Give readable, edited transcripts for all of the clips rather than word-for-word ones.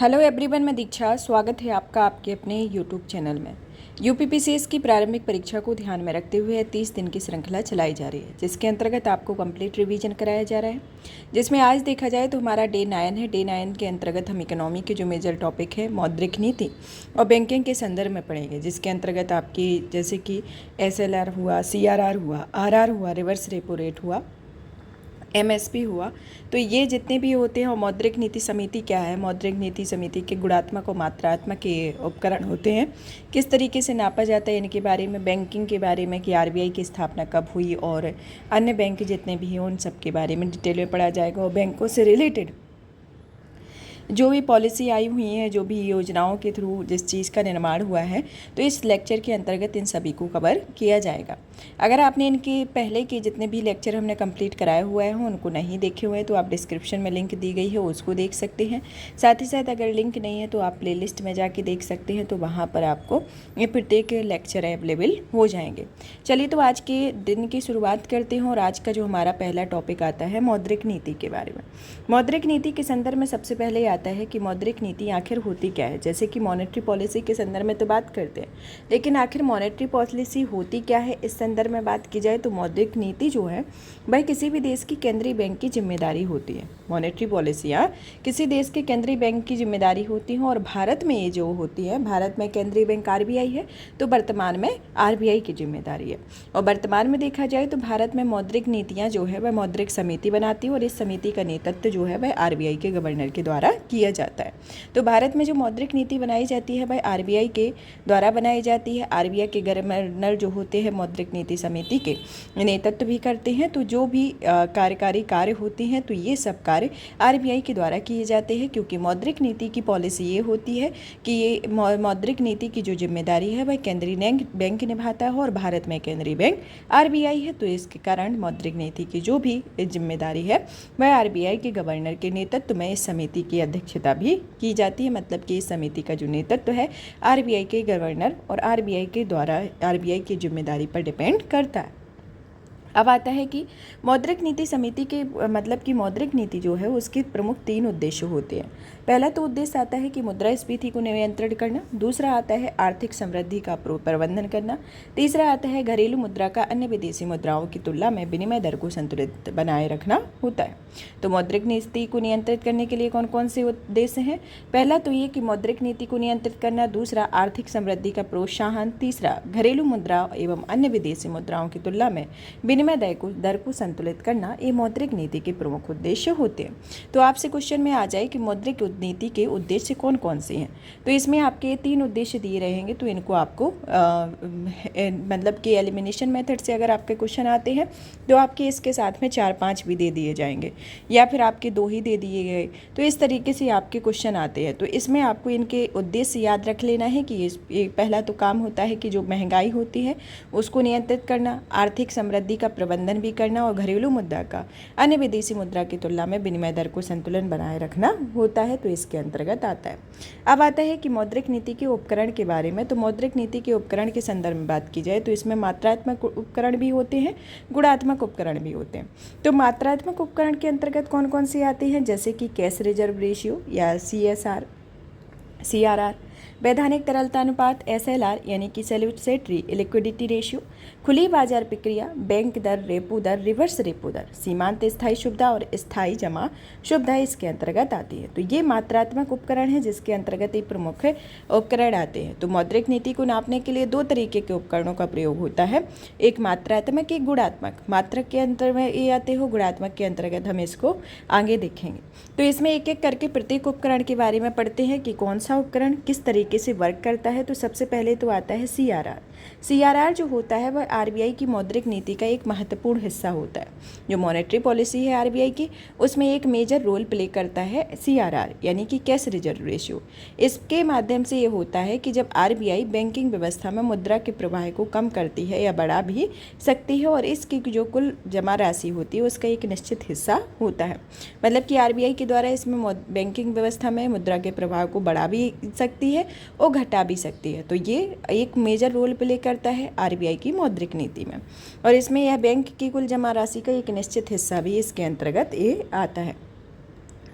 Hello everyone, मैं दीक्षा। स्वागत है आपका आपके अपने यूट्यूब चैनल में। यूपीपीसीएस की प्रारंभिक परीक्षा को ध्यान में रखते हुए 30 दिन की श्रृंखला चलाई जा रही है, जिसके अंतर्गत आपको कंप्लीट रिवीजन कराया जा रहा है। जिसमें आज देखा जाए तो हमारा डे 9 है। डे 9 के अंतर्गत हम इकोनॉमी के जो मेजर टॉपिक है मौद्रिक नीति और बैंकिंग के संदर्भ में पढ़ेंगे, जिसके अंतर्गत आपकी जैसे कि SLR हुआ, CRR हुआ, RR हुआ, रिवर्स रेपो रेट हुआ, MSP हुआ। तो ये जितने भी होते हैं, और मौद्रिक नीति समिति क्या है, मौद्रिक नीति समिति के गुणात्मक और मात्रात्मक ये उपकरण होते हैं, किस तरीके से नापा जाता है इनके बारे में, बैंकिंग के बारे में कि RBI की स्थापना कब हुई और अन्य बैंक जितने भी हैं उन सब के बारे में डिटेल में पढ़ा जाएगा। और बैंकों से रिलेटेड जो भी पॉलिसी आई हुई है, जो भी योजनाओं के थ्रू जिस चीज़ का निर्माण हुआ है, तो इस लेक्चर के अंतर्गत इन सभी को कवर किया जाएगा। अगर आपने इनके पहले के जितने भी लेक्चर हमने कंप्लीट कराए हुए हैं उनको नहीं देखे हुए हैं तो आप डिस्क्रिप्शन में लिंक दी गई है, उसको देख सकते हैं। साथ ही साथ अगर लिंक नहीं है तो आप प्लेलिस्ट में जाके देख सकते हैं, तो वहाँ पर आपको ये प्रत्येक लेक्चर अवेलेबल हो जाएंगे। चलिए तो आज के दिन की शुरुआत करते हैं, और आज का जो हमारा पहला टॉपिक आता है मौद्रिक नीति के बारे में। मौद्रिक नीति के संदर्भ में सबसे पहले आता है कि मौद्रिक नीति आखिर होती क्या है। जैसे कि मॉनेटरी पॉलिसी के संदर्भ में तो बात करते हैं, लेकिन आखिर मॉनेटरी पॉलिसी होती क्या है इस संदर्भ में बात की जाए तो मौद्रिक नीति जो है वह किसी भी देश की केंद्रीय बैंक की जिम्मेदारी होती है। मॉनेटरी पॉलिसियाँ किसी देश के केंद्रीय बैंक की जिम्मेदारी होती हैं, और भारत में ये जो होती है, भारत में केंद्रीय बैंक RBI है, तो वर्तमान में RBI की जिम्मेदारी है। और वर्तमान में देखा जाए तो भारत में मौद्रिक नीतियाँ जो है वह मौद्रिक समिति बनाती है, और इस समिति का नेतृत्व जो है वह RBI के गवर्नर के द्वारा किया जाता है। तो भारत में जो मौद्रिक नीति बनाई जाती है वह RBI के द्वारा बनाई जाती है। RBI के गवर्नर जो होते हैं मौद्रिक नीति समिति के नेतृत्व भी करते हैं। तो जो भी कार्यकारी कार्य होते हैं तो ये सब कार्य RBI के द्वारा किए जाते हैं, क्योंकि मौद्रिक नीति की पॉलिसी ये होती है कि ये मौद्रिक नीति की जो जिम्मेदारी है वह केंद्रीय बैंक निभाता है, और भारत में केंद्रीय बैंक RBI है। तो इसके कारण मौद्रिक नीति की जो भी जिम्मेदारी है वह RBI के गवर्नर के नेतृत्व में इस समिति की अध्यक्षता भी की जाती है। मतलब कि इस समिति का जो नेतृत्व है RBI के गवर्नर और RBI के द्वारा RBI की जिम्मेदारी पर डिपेंड करता है। अब आता है कि मौद्रिक नीति समिति के मतलब कि मौद्रिक नीति जो है उसके प्रमुख 3 उद्देश्य होते हैं। पहला तो उद्देश्य आता है कि मुद्रास्फीति को नियंत्रण करना, दूसरा आता है आर्थिक समृद्धि का प्रबंधन करना, तीसरा आता है घरेलू मुद्रा का अन्य विदेशी मुद्राओं की तुलना में विनिमय दर को संतुलित बनाए रखना होता है। तो मौद्रिक नीति को नियंत्रित करने के लिए कौन कौन से उद्देश्य हैं? पहला तो ये कि मौद्रिक नीति को नियंत्रित करना, दूसरा आर्थिक समृद्धि का प्रोत्साहन, तीसरा घरेलू मुद्रा एवं अन्य विदेशी मुद्राओं की तुलना में विनिमय दर को संतुलित करना, ये मौद्रिक नीति के प्रमुख उद्देश्य होते हैं। तो आपसे क्वेश्चन में आ जाए कि मौद्रिक नीति के उद्देश्य कौन कौन से हैं, तो इसमें आपके 3 उद्देश्य दिए रहेंगे। तो इनको आपको मतलब कि एलिमिनेशन मेथड से अगर आपके क्वेश्चन आते हैं तो आपके इसके साथ में 4-5 भी दे दिए जाएंगे, या फिर आपके 2 ही दे दिए गए। तो इस तरीके से आपके क्वेश्चन आते हैं। तो इसमें आपको इनके उद्देश्य याद रख लेना है कि ये पहला तो काम होता है कि जो महंगाई होती है उसको नियंत्रित करना, आर्थिक समृद्धि का प्रबंधन भी करना, और घरेलू मुद्रा का अन्य विदेशी मुद्रा की तुलना में विनिमय दर को संतुलन बनाए रखना होता है। तो इसके अंतर्गत आता है। अब आता है कि मौद्रिक नीति के उपकरण के बारे में। तो मौद्रिक नीति के उपकरण के संदर्भ में बात की जाए तो इसमें मात्रात्मक उपकरण भी होते हैं, गुणात्मक उपकरण भी होते हैं। तो मात्रात्मक उपकरण के अंतर्गत कौन कौन से आते हैं? जैसे कि कैश रिजर्व रेशियो या CSR, CRR, वैधानिक तरलता अनुपात SLR यानी कि सैल्यूटरी लिक्विडिटी रेशियो, खुली बाजार प्रक्रिया, बैंक दर, रेपो दर, रिवर्स रेपो दर, सीमांत स्थायी सुविधा और स्थायी जमा सुविधा इसके अंतर्गत आती है। तो ये मात्रात्मक उपकरण है जिसके अंतर्गत ये प्रमुख उपकरण आते हैं। तो मौद्रिक नीति को नापने के लिए 2 तरीके के उपकरणों का प्रयोग होता है, एक मात्रात्मक, एक गुणात्मक। मात्रक के अंतर में ये आते हो, गुणात्मक के अंतर्गत हम इसको आगे देखेंगे। तो इसमें एक एक करके प्रत्येक उपकरण के बारे में पढ़ते हैं कि कौन सा उपकरण किस तरीके से वर्क करता है। तो सबसे पहले तो आता है CRR। CRR जो होता है वह RBI की मौद्रिक नीति का एक महत्वपूर्ण हिस्सा होता है। जो मॉनेटरी पॉलिसी है RBI की, उसमें एक मेजर रोल प्ले करता है CRR यानी कि कैश रिजर्व रेशियो। इसके माध्यम से ये होता है कि जब RBI बैंकिंग व्यवस्था में मुद्रा के प्रवाह को कम करती है या बढ़ा भी सकती है, और इसकी जो कुल जमा राशि होती है उसका एक निश्चित हिस्सा होता है। मतलब कि RBI के द्वारा इसमें बैंकिंग व्यवस्था में मुद्रा के प्रवाह को बढ़ा भी सकती है और घटा भी सकती है। तो ये एक मेजर रोल प्ले करता है RBI की मौद्रिक नीति में, और इसमें यह बैंक की कुल जमा राशि का एक निश्चित हिस्सा भी इसके अंतर्गत ये आता है।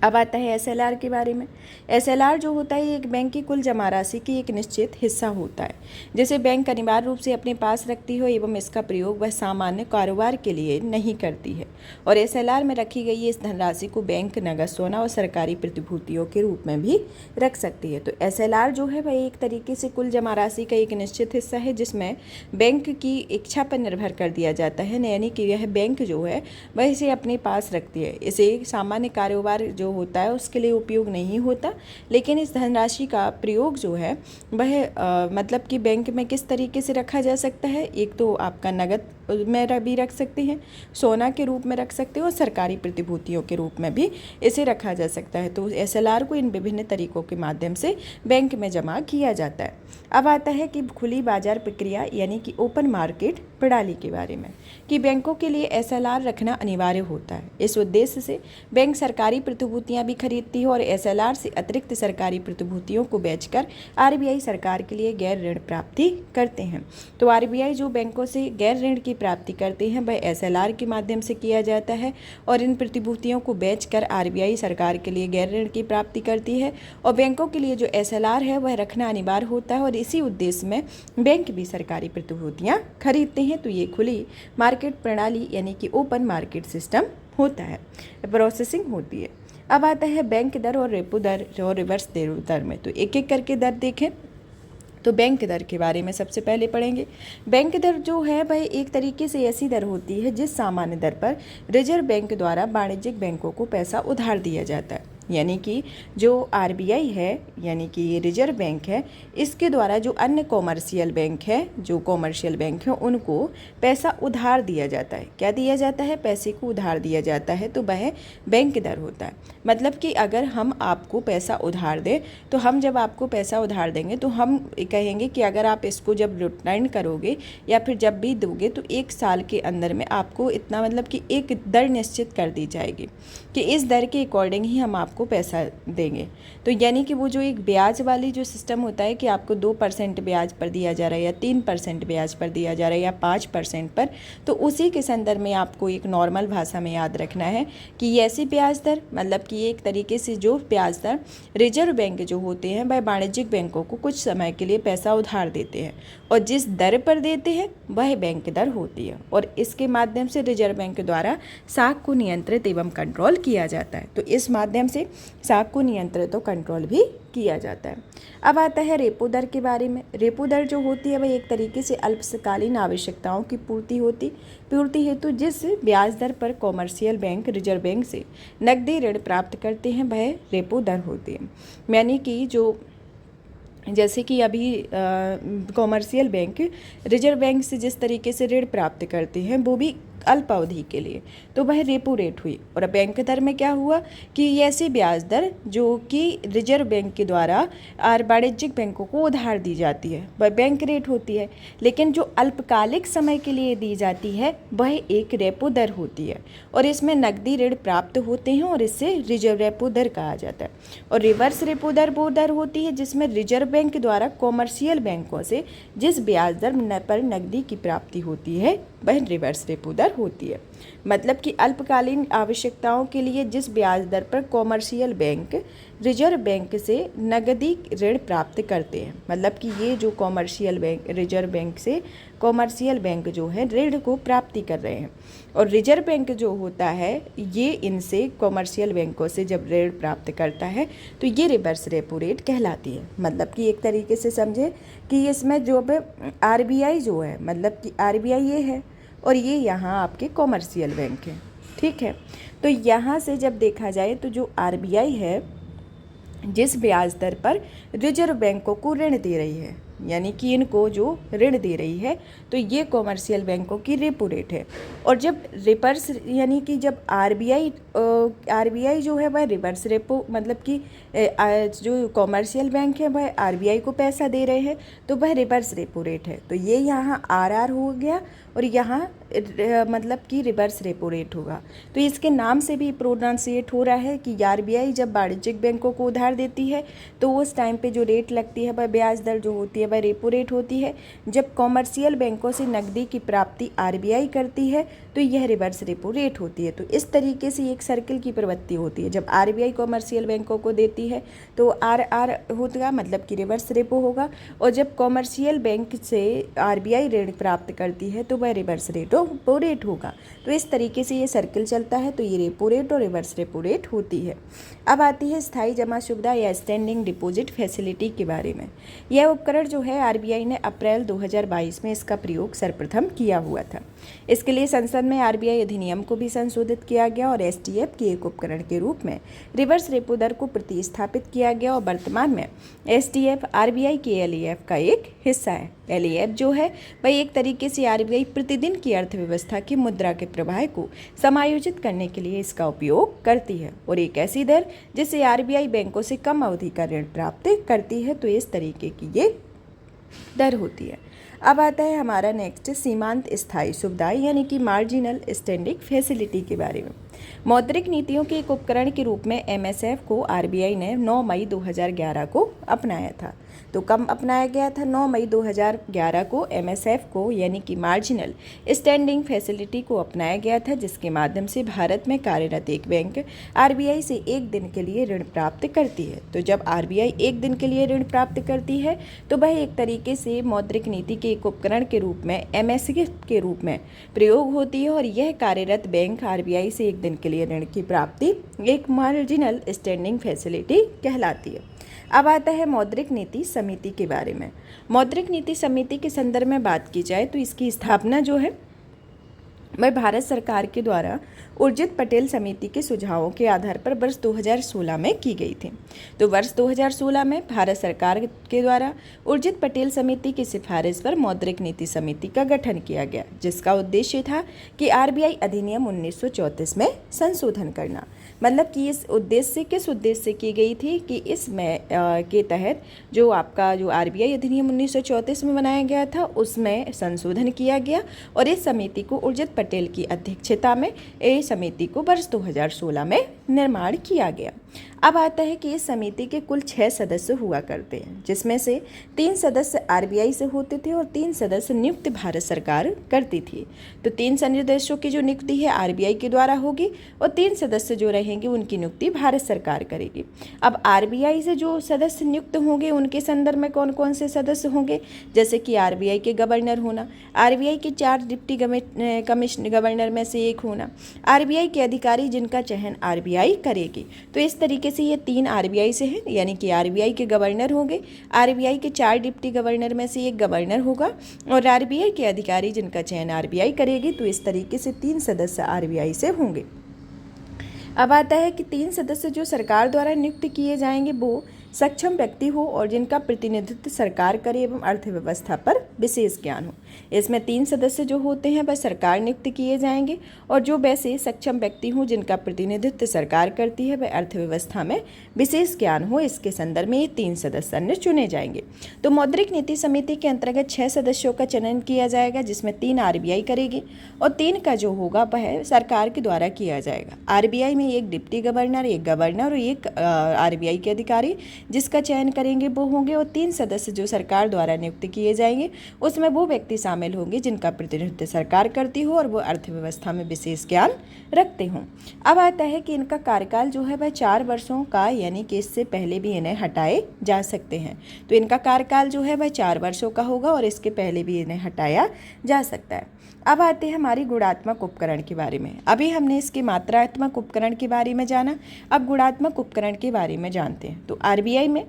अब आता है एसएलआर के बारे में। एसएलआर जो होता है एक बैंक की कुल जमा राशि की एक निश्चित हिस्सा होता है जिसे बैंक अनिवार्य रूप से अपने पास रखती हो एवं इसका प्रयोग वह सामान्य कारोबार के लिए नहीं करती है। और एसएलआर में रखी गई इस धनराशि को बैंक नगद सोना और सरकारी प्रतिभूतियों के रूप में भी रख सकती है। तो एसएलआर जो है वह एक तरीके से कुल जमा राशि का एक निश्चित हिस्सा है जिसमें बैंक की इच्छा पर निर्भर कर दिया जाता है, यानी कि यह बैंक जो है वह इसे अपने पास रखती है। इसे सामान्य कारोबार जो होता है उसके लिए उपयोग नहीं होता, लेकिन इस धनराशि का प्रयोग जो है वह मतलब कि बैंक में किस तरीके से रखा जा सकता है। एक तो आपका नगद में भी रख सकते हैं, सोना के रूप में रख सकते हो और सरकारी प्रतिभूतियों के रूप में भी इसे रखा जा सकता है। तो एसएलआर को इन विभिन्न तरीकों के माध्यम से बैंक में जमा किया जाता है। अब आता है कि खुली बाजार प्रक्रिया यानी कि ओपन मार्केट प्रणाली के बारे में, कि बैंकों के लिए एसएलआर रखना अनिवार्य होता है। इस उद्देश्य से बैंक सरकारी प्रतिभूतियां भी खरीदती है और एसएलआर से अतिरिक्त सरकारी प्रतिभूतियों को बेचकर आरबीआई सरकार के लिए गैर ऋण प्राप्ति करते हैं। तो आरबीआई जो बैंकों से गैर ऋण की प्राप्ति करते हैं वह एसएलआर के माध्यम से किया जाता है और इन प्रतिभूतियों को बेचकर आरबीआई सरकार के लिए गैर ऋण की प्राप्ति करती है। और बैंकों के लिए जो एसएलआर है वह रखना अनिवार्य होता है और इसी उद्देश्य में बैंक भी सरकारी प्रतिभूतियां खरीदते हैं। तो ये खुली मार्केट प्रणाली यानी कि ओपन मार्केट सिस्टम होता है, प्रोसेसिंग होती है। अब आता है बैंक दर और रेपो दर और रिवर्स दर में। तो एक एक करके दर देखें। तो बैंक दर के बारे में सबसे पहले पढ़ेंगे। बैंक दर जो है वह एक तरीके से ऐसी दर होती है जिस सामान्य दर पर रिजर्व बैंक द्वारा वाणिज्यिक बैंकों को पैसा उधार दिया जाता है, यानी कि जो आरबीआई है यानी कि ये रिजर्व बैंक है, इसके द्वारा जो अन्य कॉमर्शियल बैंक है उनको पैसा उधार दिया जाता है। क्या दिया जाता है? पैसे को उधार दिया जाता है, तो वह बैंक दर होता है। मतलब कि अगर हम आपको पैसा उधार दें तो हम जब आपको पैसा उधार देंगे तो हम कहेंगे कि अगर आप इसको जब रिटर्न करोगे या फिर जब भी दोगे तो 1 साल के अंदर में आपको इतना, मतलब कि एक दर निश्चित कर दी जाएगी कि इस दर के अकॉर्डिंग ही हम आपको पैसा देंगे। तो यानी कि वो जो एक ब्याज वाली जो सिस्टम होता है कि आपको 2% ब्याज पर दिया जा रहा है या 3% ब्याज पर दिया जा रहा है या 5% पर, तो उसी के संदर्भ में आपको एक नॉर्मल भाषा में याद रखना है कि ऐसी ब्याज दर, मतलब कि एक तरीके से जो ब्याज दर रिजर्व बैंक जो होते हैं वह वाणिज्यिक बैंकों को कुछ समय के लिए पैसा उधार देते हैं और जिस दर पर देते हैं वह बैंक दर होती है और इसके माध्यम से रिजर्व बैंक द्वारा साख को नियंत्रित एवं कंट्रोल किया जाता है। तो इस माध्यम से साख को नियंत्रित और कंट्रोल भी किया जाता है। अब आता है रेपो दर के बारे में। रेपो दर जो होती है वह एक तरीके से अल्पकालीन आवश्यकताओं की पूर्ति हेतु जिस ब्याज दर पर कॉमर्शियल बैंक रिजर्व बैंक से नकदी ऋण प्राप्त करते हैं वह रेपो दर होती है। यानी कि जो जैसे कि अभी कॉमर्शियल बैंक रिजर्व बैंक से जिस तरीके से ऋण प्राप्त करते हैं वो भी अल्प अवधि के लिए, तो वह रेपो रेट हुई। और बैंक दर में क्या हुआ कि ऐसी ब्याज दर जो कि रिजर्व बैंक के द्वारा वाणिज्यिक बैंकों को उधार दी जाती है वह बैंक रेट होती है, लेकिन जो अल्पकालिक समय के लिए दी जाती है वह एक रेपो दर होती है और इसमें नकदी ऋण प्राप्त होते हैं और इससे रिजर्व रेपो दर कहा जाता है। और रिवर्स रेपो दर वो दर होती है जिसमें रिजर्व बैंक द्वारा कॉमर्शियल बैंकों से जिस ब्याज दर पर नकदी की प्राप्ति होती है वह रिवर्स रेपो दर होती है। मतलब कि अल्पकालीन आवश्यकताओं के लिए जिस ब्याज दर पर कॉमर्शियल बैंक रिजर्व बैंक से नकदी ऋण प्राप्त करते हैं, मतलब कि ये जो कॉमर्शियल बैंक रिजर्व बैंक से कॉमर्शियल बैंक जो है ऋण को प्राप्ति कर रहे हैं और रिजर्व बैंक जो होता है ये इनसे कॉमर्शियल बैंकों से जब ऋण प्राप्त करता है तो ये रिवर्स रेपो रेट कहलाती है। मतलब कि एक तरीके से समझे कि इसमें जो आरबीआई जो है, मतलब कि आरबीआई ये है और ये यहाँ आपके कॉमर्शियल बैंक है, ठीक है। तो यहाँ से जब देखा जाए तो जो आरबीआई है जिस ब्याज दर पर रिजर्व बैंकों को ऋण दे रही है, यानी कि इनको जो ऋण दे रही है, तो ये कॉमर्शियल बैंकों की रेपो रेट है। और जब रिवर्स यानी कि जब आरबीआई जो है वह रिवर्स रेपो, मतलब कि जो कॉमर्शियल बैंक है वह आरबीआई को पैसा दे रहे हैं तो वह रिवर्स रेपो रेट है। तो ये यहाँ आरआर हो गया और यहाँ मतलब कि रिवर्स रेपो रेट होगा। तो इसके नाम से भी प्रोनाउंसिएट हो रहा है कि आरबीआई जब वाणिज्यिक बैंकों को उधार देती है तो उस टाइम पे जो रेट लगती है वह ब्याज दर जो होती है वह रेपो रेट होती है। जब कॉमर्शियल बैंकों से नकदी की प्राप्ति आरबीआई करती है तो यह रिवर्स रेपो रेट होती है। तो इस तरीके से एक सर्किल की प्रवृत्ति होती है। जब आरबीआई कॉमर्शियल बैंकों को देती है तो आर होगा, मतलब कि रिवर्स रेपो होगा, और जब कॉमर्शियल बैंक से आरबीआई ऋण प्राप्त करती है तो वह रिवर्स रेपो रेट होगा। तो इस तरीके से ये सर्किल चलता है। तो ये रेपो रेट और रिवर्स रेपो रेट होती है। अब आती है स्थायी जमा सुविधा या स्टैंडिंग डिपॉजिट फैसिलिटी के बारे में। यह उपकरण जो है आरबीआई ने अप्रैल 2022 में इसका प्रयोग सर्वप्रथम किया हुआ था। इसके लिए संसद में आरबीआई अधिनियम को भी संशोधित किया गया और एसटीएफ के एक उपकरण के रूप में रिवर्स रेपो दर को प्रतिस्थापित किया गया और वर्तमान में एसटीएफ आरबीआई के एलईएफ का एक हिस्सा है। एलईएफ जो है वह एक तरीके से आरबीआई प्रतिदिन की अर्थव्यवस्था की मुद्रा के प्रवाह को समायोजित करने के लिए इसका उपयोग करती है, और एक ऐसी दर जिससे आरबीआई बैंकों से कम अवधि का ऋण प्राप्त करती है। तो इस तरीके की ये दर होती है। अब आता है हमारा नेक्स्ट सीमांत स्थायी सुविधा यानी कि मार्जिनल स्टैंडिंग फैसिलिटी के बारे में। मौद्रिक नीतियों के एक उपकरण के रूप में एमएसएफ को आरबीआई ने 9 मई 2011 को अपनाया था। तो कब अपनाया गया था? 9 मई 2011 को एमएसएफ को यानी कि मार्जिनल स्टैंडिंग फैसिलिटी को अपनाया गया था, जिसके माध्यम से भारत में कार्यरत एक बैंक आरबीआई से एक दिन के लिए ऋण प्राप्त करती है। तो जब आरबीआई एक दिन के लिए ऋण प्राप्त करती है तो वह एक तरीके से मौद्रिक नीति के एक उपकरण के रूप में एमएसएफ के रूप में प्रयोग होती है, और यह कार्यरत बैंक आरबीआई से एक दिन के लिए ऋण की प्राप्ति एक मार्जिनल स्टैंडिंग फैसिलिटी कहलाती है। अब आता है मौद्रिक नीति समिति के बारे में। मौद्रिक नीति समिति के संदर्भ में बात की जाए तो इसकी स्थापना जो है वह भारत सरकार के द्वारा उर्जित पटेल समिति के सुझावों के आधार पर वर्ष 2016 में की गई थी। तो वर्ष 2016 में भारत सरकार के द्वारा उर्जित पटेल समिति की सिफारिश पर मौद्रिक नीति समिति का गठन किया गया, जिसका उद्देश्य था कि आरबीआई अधिनियम 1934 में संशोधन करना। मतलब कि इस उद्देश्य किस उद्देश्य से की गई थी कि इसमें के तहत जो आपका जो आरबीआई अधिनियम 1934 में बनाया गया था उसमें संशोधन किया गया, और इस समिति को उर्जित पटेल की अध्यक्षता में इस समिति को वर्ष 2016 में निर्माण किया गया। अब आता है कि इस समिति के कुल 6 सदस्य हुआ करते हैं, जिसमें से 3 सदस्य आरबीआई से होते थे और 3 सदस्य नियुक्त भारत सरकार करती थी। तो 3 सदस्यों की जो नियुक्ति है आरबीआई के द्वारा होगी और 3 सदस्य जो रहेंगे उनकी नियुक्ति भारत सरकार करेगी। अब आरबीआई से जो सदस्य नियुक्त होंगे उनके संदर्भ में कौन कौन से सदस्य होंगे, जैसे कि आरबीआई के गवर्नर होना, आरबीआई के 4 डिप्टी कमिश्नर गवर्नर में से एक होना, आरबीआई के अधिकारी जिनका चयन आरबीआई करेगी। तो इस तरीके से ये 3 आरबीआई से हैं, यानी कि आरबीआई के गवर्नर होंगे, आरबीआई के 4 डिप्टी गवर्नर में से एक गवर्नर होगा और आरबीआई के अधिकारी जिनका चयन आरबीआई करेगी। तो इस तरीके से 3 सदस्य आरबीआई से होंगे। अब आता है कि 3 सदस्य जो सरकार द्वारा नियुक्त किए जाएंगे वो सक्षम व्यक्ति हो और जिनका प्रतिनिधित्व सरकार करे एवं अर्थव्यवस्था पर विशेष ज्ञान हो। इसमें 3 सदस्य जो होते हैं वह सरकार नियुक्त किए जाएंगे और जो वैसे सक्षम व्यक्ति हों जिनका प्रतिनिधित्व सरकार करती है वह अर्थव्यवस्था में विशेष ज्ञान हो, इसके संदर्भ में ये 3 सदस्य अन्य चुने जाएंगे। तो मौद्रिक नीति समिति के अंतर्गत 6 सदस्यों का चयन किया जाएगा, जिसमें 3 आरबीआई करेगी और 3 का जो होगा वह सरकार के द्वारा किया जाएगा। आरबीआई में एक डिप्टी गवर्नर, एक गवर्नर और एक आरबीआई के अधिकारी जिसका चयन करेंगे वो होंगे, और 3 सदस्य जो सरकार द्वारा नियुक्त किए जाएंगे उसमें वो व्यक्ति शामिल होंगे जिनका प्रतिनिधित्व सरकार करती हो और वो अर्थव्यवस्था में विशेष ज्ञान रखते हों। अब आता है कि इनका कार्यकाल जो है वह 4 वर्षों का, यानी कि इससे पहले भी इन्हें हटाए जा सकते हैं। तो इनका कार्यकाल जो है वह 4 वर्षों का होगा और इसके पहले भी इन्हें हटाया जा सकता है। अब आते हैं हमारी गुणात्मक उपकरण के बारे में। अभी हमने इसके मात्रात्मक उपकरण के बारे में जाना, अब गुणात्मक उपकरण के बारे में जानते हैं। तो आरबीआई में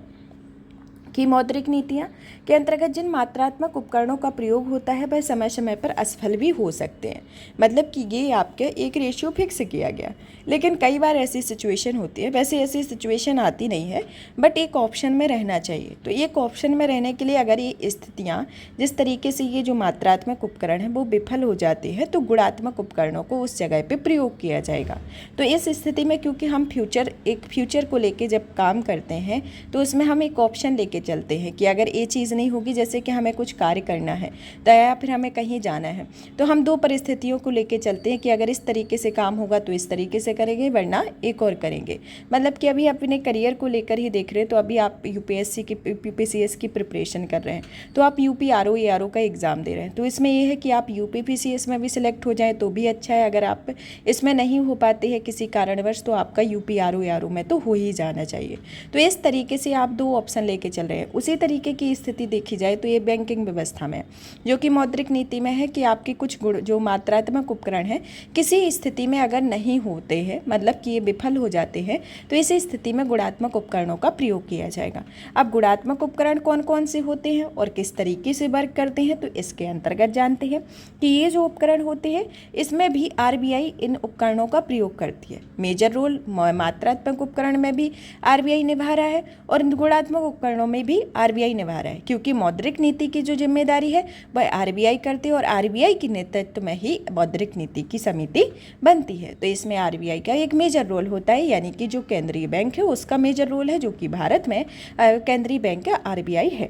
की मौद्रिक नीतियाँ के अंतर्गत जिन मात्रात्मक उपकरणों का प्रयोग होता है वह समय समय पर असफल भी हो सकते हैं। मतलब कि ये आपके एक रेशियो फिक्स किया गया, लेकिन कई बार ऐसी सिचुएशन होती है, वैसे ऐसी सिचुएशन आती नहीं है, बट एक ऑप्शन में रहना चाहिए। तो एक ऑप्शन में रहने के लिए अगर ये स्थितियाँ जिस तरीके से ये जो मात्रात्मक उपकरण है वो विफल हो जाती है तो गुणात्मक उपकरणों को उस जगह पे प्रयोग किया जाएगा। तो इस स्थिति में क्योंकि हम फ्यूचर को लेके जब काम करते हैं तो उसमें हम एक ऑप्शन लेके चलते हैं कि अगर ये चीज़ नहीं होगी, जैसे कि हमें कुछ कार्य करना है तो या फिर हमें कहीं जाना है, तो हम दो परिस्थितियों को लेके चलते हैं कि अगर इस तरीके से काम होगा तो इस तरीके से करेंगे, वरना एक और करेंगे। मतलब कि अभी अपने करियर को लेकर ही देख रहे हैं, तो अभी आप यूपीएससी की यूपीपीसीएस की प्रिपरेशन कर रहे हैं, तो आप यूपी आरओ एआरओ का एग्ज़ाम दे रहे हैं, तो इसमें ये है कि आप यूपीपीसीएस में भी सिलेक्ट हो जाएँ तो भी अच्छा है। अगर आप इसमें नहीं हो पाते हैं किसी कारणवश, तो आपका यूपी आरओ एआरओ में तो हो ही जाना चाहिए। तो इस तरीके से आप दो ऑप्शन लेके चल रहे हैं। उसी तरीके की स्थिति देखी जाए तो ये बैंकिंग व्यवस्था में, जो कि मौद्रिक नीति में है, कि आपके कुछ गुण जो मात्रात्मक उपकरण हैं किसी स्थिति में अगर नहीं होते हैं, मतलब कि ये विफल हो जाते हैं, तो इस स्थिति में गुणात्मक उपकरणों का प्रयोग किया जाएगा। अब गुणात्मक उपकरण कौन कौन से होते हैं और किस तरीके से वर्क करते हैं, तो इसके अंतर्गत जानते हैं कि ये जो उपकरण होते हैं इसमें भी आरबीआई इन उपकरणों का प्रयोग करती है। मेजर रोल मात्रात्मक उपकरण में भी आरबीआई निभा रहा है और गुणात्मक उपकरणों में भी आरबीआई निभा रहा है, क्योंकि मौद्रिक नीति की जो जिम्मेदारी है वह आरबीआई करती है और आरबीआई के नेतृत्व में ही मौद्रिक नीति की समिति बनती है। तो इसमें आरबीआई का एक मेजर रोल होता है, यानी कि जो केंद्रीय बैंक है उसका मेजर रोल है, जो कि भारत में केंद्रीय बैंक आरबीआई है।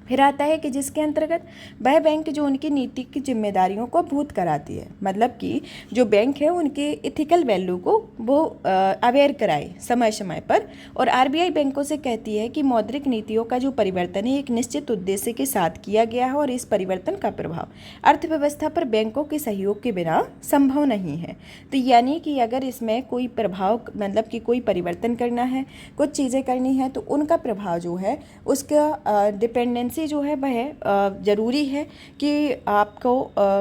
फिर आता है कि जिसके अंतर्गत वह बैंक जो उनकी नीति की जिम्मेदारियों को भूत कराती है, मतलब कि जो बैंक है उनके इथिकल वैल्यू को वो अवेयर कराए समय समय पर। और आरबीआई बैंकों से कहती है कि मौद्रिक नीतियों का जो परिवर्तन है एक निश्चित उद्देश्य के साथ किया गया है और इस परिवर्तन का प्रभाव अर्थव्यवस्था पर बैंकों के सहयोग के बिना संभव नहीं है। तो यानी कि अगर इसमें कोई प्रभाव, मतलब कि कोई परिवर्तन करना है, कुछ चीज़ें करनी है, तो उनका प्रभाव जो है उसका डिपेंडेंसी जो है वह ज़रूरी है कि आपको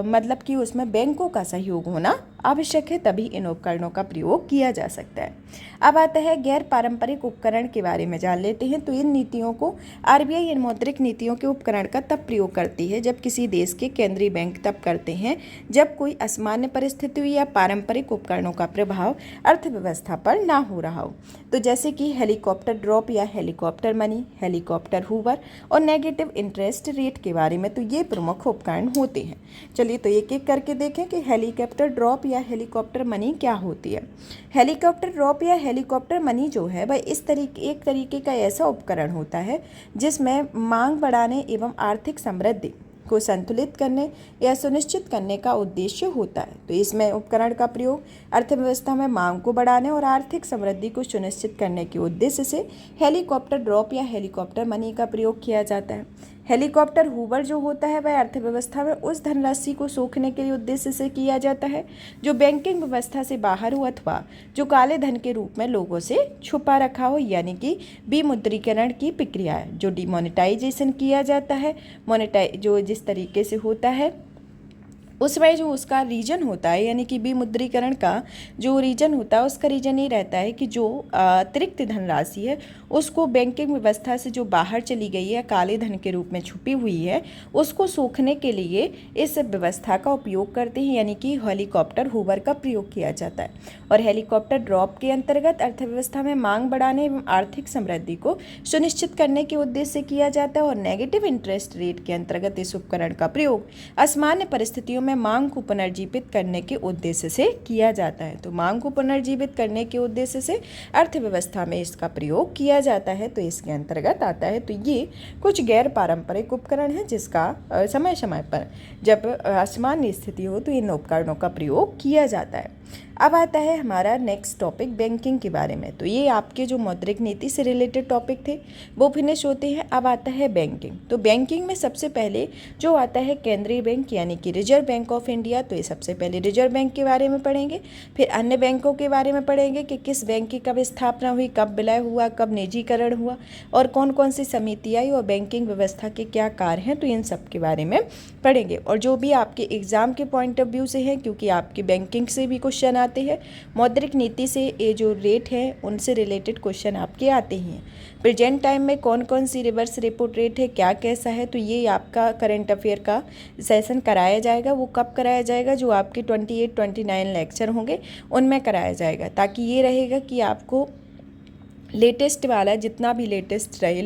मतलब कि उसमें बैंकों का सहयोग होना आवश्यक है, तभी इन उपकरणों का प्रयोग किया जा सकता है। अब आता है गैर पारंपरिक उपकरण के बारे में जान लेते हैं। तो इन नीतियों को आरबीआई इन मौद्रिक नीतियों के उपकरण का तब प्रयोग करती है जब किसी देश के केंद्रीय बैंक तब करते हैं जब कोई असामान्य परिस्थिति या पारंपरिक उपकरणों का प्रभाव अर्थव्यवस्था पर ना हो रहा हो। तो जैसे कि हेलीकॉप्टर ड्रॉप या हेलीकॉप्टर मनी, हेलीकॉप्टर हूवर और नेगेटिव इंटरेस्ट रेट के बारे में, तो ये प्रमुख उपकरण होते हैं। चलिए तो एक एक करके देखें कि हेलीकॉप्टर ड्रॉप या हेलीकॉप्टर मनी क्या होती है। हेलीकॉप्टर ड्रॉप या हेलीकॉप्टर मनी जो है वह एक तरीके का ऐसा उपकरण होता है जिसमें मांग बढ़ाने एवं आर्थिक समृद्धि को संतुलित करने या सुनिश्चित करने का उद्देश्य होता है। तो इसमें उपकरण का प्रयोग अर्थव्यवस्था में मांग को बढ़ाने और आर्थिक समृद्धि को सुनिश्चित करने के उद्देश्य से हेलीकॉप्टर ड्रॉप या हेलीकॉप्टर मनी का प्रयोग किया जाता है। हेलीकॉप्टर हूवर जो होता है वह अर्थव्यवस्था में उस धनराशि को सोखने के उद्देश्य से किया जाता है जो बैंकिंग व्यवस्था से बाहर हो अथवा जो काले धन के रूप में लोगों से छुपा रखा हो, यानी कि विमुद्रीकरण की प्रक्रिया है। जो डिमोनेटाइजेशन किया जाता है, जो जिस तरीके से होता है उसमें जो उसका रीजन होता है, यानी कि विमुद्रीकरण का जो रीजन होता है उसका रीजन ये रहता है कि जो अतिरिक्त धनराशि है उसको बैंकिंग व्यवस्था से जो बाहर चली गई है, काले धन के रूप में छुपी हुई है, उसको सोखने के लिए इस व्यवस्था का उपयोग करते हैं, यानी कि हेलीकॉप्टर हूवर का प्रयोग किया जाता है। और हेलीकॉप्टर ड्रॉप के अंतर्गत अर्थव्यवस्था में मांग बढ़ाने एवं आर्थिक समृद्धि को सुनिश्चित करने के उद्देश्य से किया जाता है। और नेगेटिव इंटरेस्ट रेट के अंतर्गत इस उपकरण का प्रयोग असामान्य परिस्थितियों में मांग को पुनर्जीवित करने के उद्देश्य से किया जाता है। तो मांग को पुनर्जीवित करने के उद्देश्य से अर्थव्यवस्था में इसका प्रयोग किया जाता है, तो इसके अंतर्गत आता है। तो ये कुछ गैर पारंपरिक उपकरण हैं जिसका समय समय पर जब असामान्य स्थिति हो तो इन उपकरणों का प्रयोग किया जाता है। अब आता है हमारा नेक्स्ट टॉपिक बैंकिंग के बारे में। तो ये आपके जो मौद्रिक नीति से रिलेटेड टॉपिक थे वो फिनिश होते हैं। अब आता है बैंकिंग। तो बैंकिंग में सबसे पहले जो आता है केंद्रीय बैंक, यानी कि रिजर्व बैंक ऑफ इंडिया। तो ये सबसे पहले रिजर्व बैंक के बारे में पढ़ेंगे, फिर अन्य बैंकों के बारे में पढ़ेंगे कि किस बैंक की कब स्थापना हुई, कब विलय हुआ, कब निजीकरण हुआ और कौन कौन सी समिति आई और बैंकिंग व्यवस्था के क्या कार्य हैं, तो इन सब के बारे में पढ़ेंगे। और जो भी आपके एग्जाम के पॉइंट ऑफ व्यू से है, क्योंकि आपके बैंकिंग से भी क्वेश्चन आते हैं, मौद्रिक नीति से ये जो रेट है उनसे रिलेटेड क्वेश्चन आपके आते ही हैं। प्रेजेंट टाइम में कौन कौन सी रिवर्स रेपो रेट है, क्या कैसा है, तो ये आपका करंट अफेयर का सेशन कराया जाएगा। वो कब कराया जाएगा, जो आपके 28-29 लेक्चर होंगे उनमें कराया जाएगा, ताकि ये रहेगा कि आपको लेटेस्ट वाला जितना भी लेटेस्ट रहे,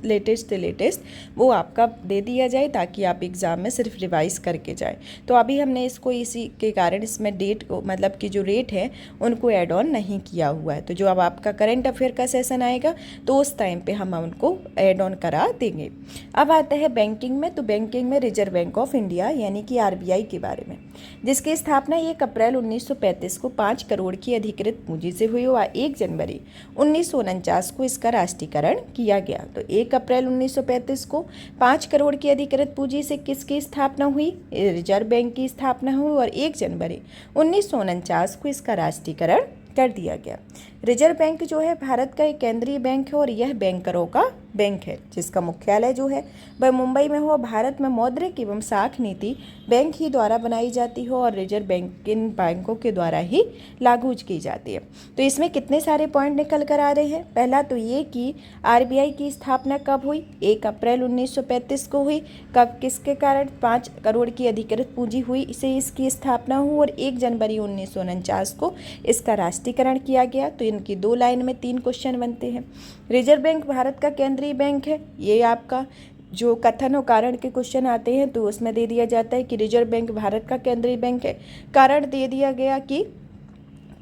लेटेस्ट वो आपका दे दिया जाए, ताकि आप एग्ज़ाम में सिर्फ रिवाइज करके जाए। तो अभी हमने इसको इसी के कारण इसमें डेट मतलब कि जो रेट है उनको ऐड ऑन नहीं किया हुआ है। तो जो अब आपका करंट अफेयर का सेशन आएगा तो उस टाइम पे हम उनको ऐड ऑन करा देंगे। अब आता है बैंकिंग में। तो बैंकिंग में रिजर्व बैंक ऑफ इंडिया यानी कि RBI के बारे में, जिसकी स्थापना 1 अप्रैल 1935 को 5 करोड़ की अधिकृत पूंजी से हुई और 1 जनवरी 1949 को इसका राष्ट्रीयकरण किया गया। तो 1 अप्रैल 1935 को 5 करोड़ की अधिकृत पूंजी से किसकी स्थापना हुई? रिजर्व बैंक की स्थापना हुई और 1 जनवरी 1949 को इसका राष्ट्रीयकरण कर दिया गया। रिजर्व बैंक जो है भारत का एक केंद्रीय बैंक है और यह बैंकरों का बैंक है, जिसका मुख्यालय जो है वह मुंबई में हो। भारत में मौद्रिक एवं साख नीति बैंक ही द्वारा बनाई जाती हो और रिजर्व बैंक इन बैंकों के द्वारा ही लागू की जाती है। तो इसमें कितने सारे पॉइंट निकल कर आ रहे हैं। पहला तो ये कि RBI की स्थापना कब हुई? 1 अप्रैल 1935 को हुई। कब, किसके कारण? 5 करोड़ की अधिकृत पूंजी हुई से इसकी स्थापना हुई और 1 जनवरी 1949 को इसका राष्ट्रीयकरण किया गया। तो इनकी 2 लाइन में 3 क्वेश्चन बनते हैं। रिजर्व बैंक भारत का केंद्रीय बैंक है, ये आपका जो कथन और कारण के क्वेश्चन आते हैं तो उसमें दे दिया जाता है कि रिजर्व बैंक भारत का केंद्रीय बैंक है। कारण दे दिया गया कि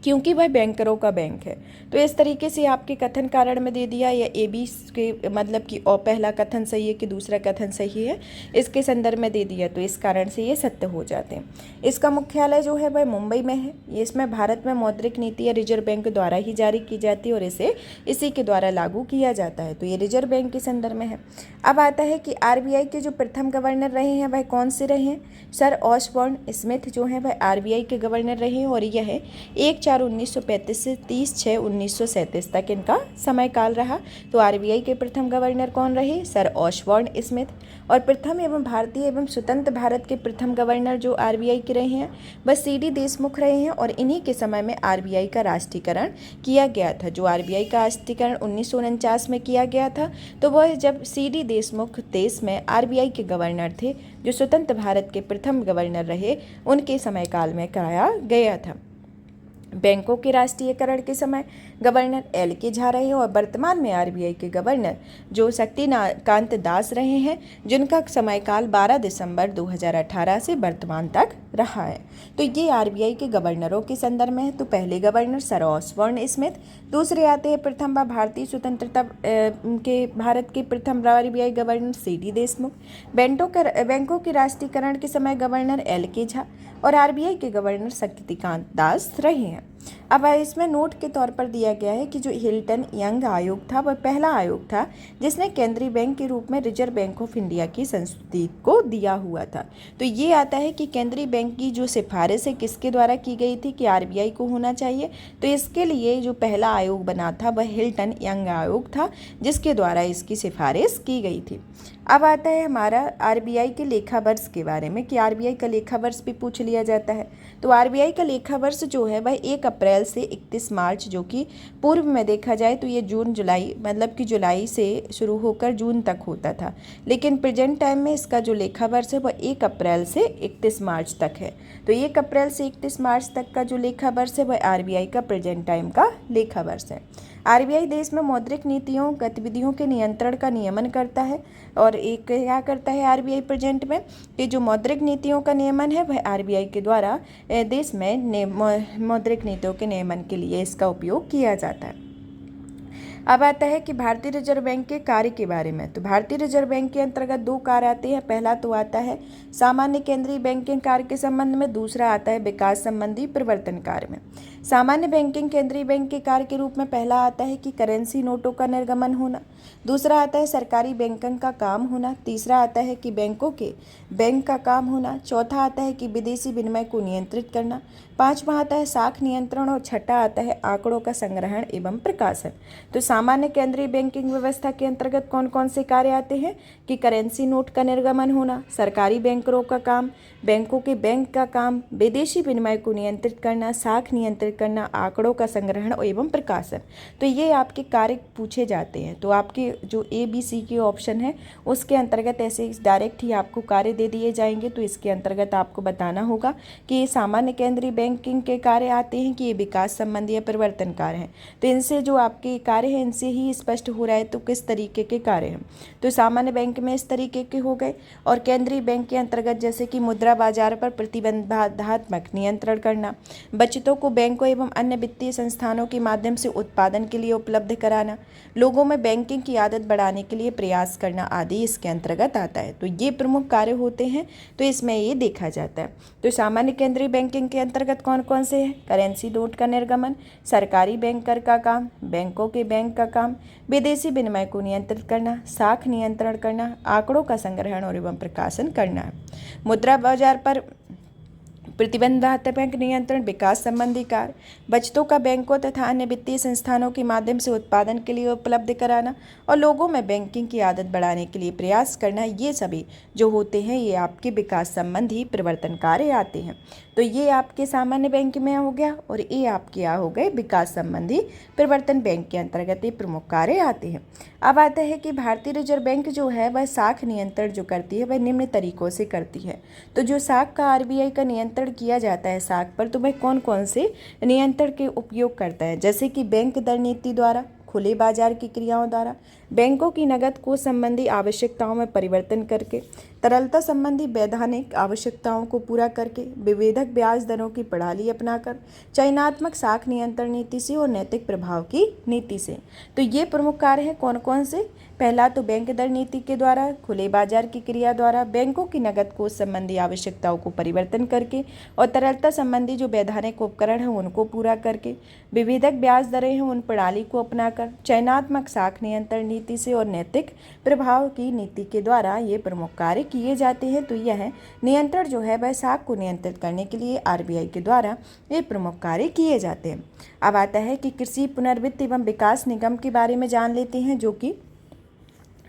क्योंकि वह बैंकरों का बैंक है। तो इस तरीके से आपके कथन कारण में दे दिया, या AB के मतलब कि पहला कथन सही है कि दूसरा कथन सही है, इसके संदर्भ में दे दिया, तो इस कारण से ये सत्य हो जाते हैं। इसका मुख्यालय जो है वह मुंबई में है। इसमें भारत में मौद्रिक नीति या रिजर्व बैंक द्वारा ही जारी की जाती है और इसे इसी के द्वारा लागू किया जाता है। तो ये रिजर्व बैंक के संदर्भ में है। अब आता है कि RBI के जो प्रथम गवर्नर रहे हैं वह कौन से रहे हैं? सर ऑसबॉर्न स्मिथ जो है वह RBI के गवर्नर रहे हैं और यह 1/4/1935 से 30/6/1937 तक इनका समय काल रहा। तो RBI के प्रथम गवर्नर कौन रहे? Sir Osborne Smith. और प्रथम एवं भारतीय एवं स्वतंत्र भारत के प्रथम गवर्नर जो RBI के रहे हैं वह CD देशमुख रहे हैं और इन्हीं के समय में RBI का राष्ट्रीयकरण किया गया था। जो RBI का राष्ट्रीयकरण 1949 में किया गया था, तो वह जब CD देशमुख देश में RBI के गवर्नर थे, जो स्वतंत्र भारत के प्रथम गवर्नर रहे, उनके समय काल में कराया गया था। बैंकों के राष्ट्रीयकरण के समय गवर्नर LK झा रहे हैं और वर्तमान में RBI के गवर्नर जो शक्तिकांत दास रहे हैं, जिनका समयकाल 12 दिसंबर 2018 से वर्तमान तक रहा है। तो ये RBI के गवर्नरों के संदर्भ में है। तो पहले गवर्नर सर ऑसबॉर्न स्मिथ, दूसरे आते हैं प्रथम भारतीय स्वतंत्रता के भारत के प्रथम RBI गवर्नर CD देशमुख। बैंकों के राष्ट्रीयकरण के समय गवर्नर LK झा और RBI के गवर्नर शक्तिकांत दास रहे हैं। अब इसमें नोट के तौर पर दिया गया है कि जो हिल्टन यंग आयोग था वह पहला आयोग था जिसने केंद्रीय बैंक के रूप में रिजर्व बैंक ऑफ इंडिया की संस्तुति को दिया हुआ था। तो ये आता है कि केंद्रीय बैंक की जो सिफारिश है किसके द्वारा की गई थी कि RBI को होना चाहिए। तो इसके लिए जो पहला आयोग बना था वह हिल्टन यंग आयोग था, जिसके द्वारा इसकी सिफारिश की गई थी। अब आता है हमारा RBI के लेखा वर्ष के बारे में कि RBI का लेखा वर्ष भी पूछ लिया जाता है। तो RBI का लेखा वर्ष जो है वह 1 अप्रैल से 31 मार्च, जो कि पूर्व में देखा जाए तो ये जून जुलाई मतलब कि जुलाई से शुरू होकर जून तक होता था, लेकिन प्रेजेंट टाइम में इसका जो लेखा वर्ष है वह 1 अप्रैल से 31 मार्च तक है। तो 1 अप्रैल से 31 मार्च तक का जो लेखा वर्ष है वह RBI का प्रेजेंट टाइम का लेखा वर्ष है। RBI देश में मौद्रिक नीतियों गतिविधियों के नियंत्रण का नियमन करता है और एक क्या करता है RBI प्रेजेंट में कि जो मौद्रिक नीतियों का नियमन है वह RBI के द्वारा देश में मौद्रिक नीतियों के नियमन के लिए इसका उपयोग किया जाता है। अब आता है कि भारतीय रिजर्व बैंक के कार्य के बारे में। तो भारतीय रिजर्व बैंक के अंतर्गत 2 कार्य आते हैं। पहला तो आता है सामान्य केंद्रीय बैंकिंग कार्य के संबंध में, दूसरा आता है विकास संबंधी परिवर्तन कार्य में। सामान्य बैंकिंग केंद्रीय बैंक के कार्य के रूप में पहला आता है कि करेंसी नोटों का निर्गमन होना, दूसरा आता है सरकारी बैंकिंग का काम होना, तीसरा आता है कि बैंकों के बैंक का काम होना, चौथा आता है कि विदेशी विनिमय को नियंत्रित करना, पांचवा आता है साख नियंत्रण और छठा आता है आंकड़ों का संग्रहण एवं प्रकाशन। तो सामान्य केंद्रीय बैंकिंग व्यवस्था के अंतर्गत कौन कौन से कार्य आते हैं कि करेंसी नोट का निर्गमन होना, सरकारी बैंकरों का काम, बैंकों के बैंक का काम, विदेशी विनिमय को नियंत्रित करना, साख नियंत्रित करना, आंकड़ों का संग्रहण एवं प्रकाशन। तो ये आपके कार्य पूछे जाते हैं। तो आपके जो ABC के ऑप्शन है उसके अंतर्गत ऐसे डायरेक्ट ही आपको कार्य दे दिए जाएंगे। तो इसके अंतर्गत आपको बताना होगा कि ये सामान्य केंद्रीय बैंकिंग के कार्य आते हैं कि ये विकास संबंधी या परिवर्तन कार्य हैं। तो इनसे जो आपके कार्य हैं इनसे ही स्पष्ट हो रहा है तो किस तरीके के कार्य हैं। तो सामान्य बैंक में इस तरीके के हो गए। और केंद्रीय बैंक के अंतर्गत जैसे कि मुद्रा बाजार पर प्रतिबंधात्मक नियंत्रण करना, बचतों को बैंकों एवं अन्य वित्तीय संस्थानों के माध्यम से उत्पादन के लिए उपलब्ध कराना, लोगों में बैंकिंग की आदत बढ़ाने के लिए प्रयास करना आदि इसके अंतर्गत आता है। तो ये प्रमुख कार्य होते हैं, तो इसमें ये देखा जाता है। तो सामान्य केंद्रीय बैंकिंग के अंतर्गत कौन कौन से हैं? करेंसी नोट का निर्गमन, सरकारी बैंक कर का काम, बैंकों के बैंक का काम, विदेशी विनिमय को नियंत्रित करना, साख नियंत्रण करना, आंकड़ों का संग्रहण और एवं प्रकाशन करना, मुद्रा बाजार पर प्रतिबंधात्मक नियंत्रण, विकास संबंधी कार्य, बचतों का बैंकों तथा अन्य वित्तीय संस्थानों के माध्यम से उत्पादन के लिए उपलब्ध कराना और लोगों में बैंकिंग की आदत बढ़ाने के लिए प्रयास करना, ये सभी जो होते हैं ये आपके विकास संबंधी परिवर्तन कार्य आते हैं। तो ये आपके सामान्य बैंक में हो गया और ये आपके यहाँ हो गए विकास संबंधी परिवर्तन बैंक के अंतर्गत ये प्रमुख कार्य आते हैं। अब आता है कि भारतीय रिजर्व बैंक जो है वह साख नियंत्रण जो करती है वह निम्न तरीकों से करती है। तो जो साख का RBI का नियंत्रण किया जाता है साख पर, तो वह कौन कौन से नियंत्रण के उपयोग करता है? जैसे कि बैंक दर नीति द्वारा, खुले बाजार की क्रियाओं द्वारा, बैंकों की नकद कोष संबंधी आवश्यकताओं में परिवर्तन करके, तरलता संबंधी वैधानिक आवश्यकताओं को पूरा करके, विभेदक ब्याज दरों की प्रणाली अपनाकर, चयनात्मक साख नियंत्रण नीति से और नैतिक प्रभाव की नीति से। तो ये प्रमुख कार्य हैं कौन कौन से? पहला तो बैंक दर नीति के द्वारा, खुले बाजार की क्रिया द्वारा, बैंकों की नकद कोष संबंधी आवश्यकताओं को परिवर्तन करके और तरलता संबंधी जो वैधानिक उपकरण हैं उनको पूरा करके, विभेदक ब्याज दरें हैं उन प्रणाली को अपनाकर, चयनात्मक साख नियंत्रण नीति से और नैतिक प्रभाव की नीति के द्वारा ये प्रमुख कार्य किए जाते हैं। तो यह नियंत्रण जो है वह साख को नियंत्रित करने के लिए RBI के द्वारा ये प्रमुख कार्य किए जाते हैं। अब आता है कि कृषि पुनर्वित्त एवं विकास निगम के बारे में जान लेते हैं, जो कि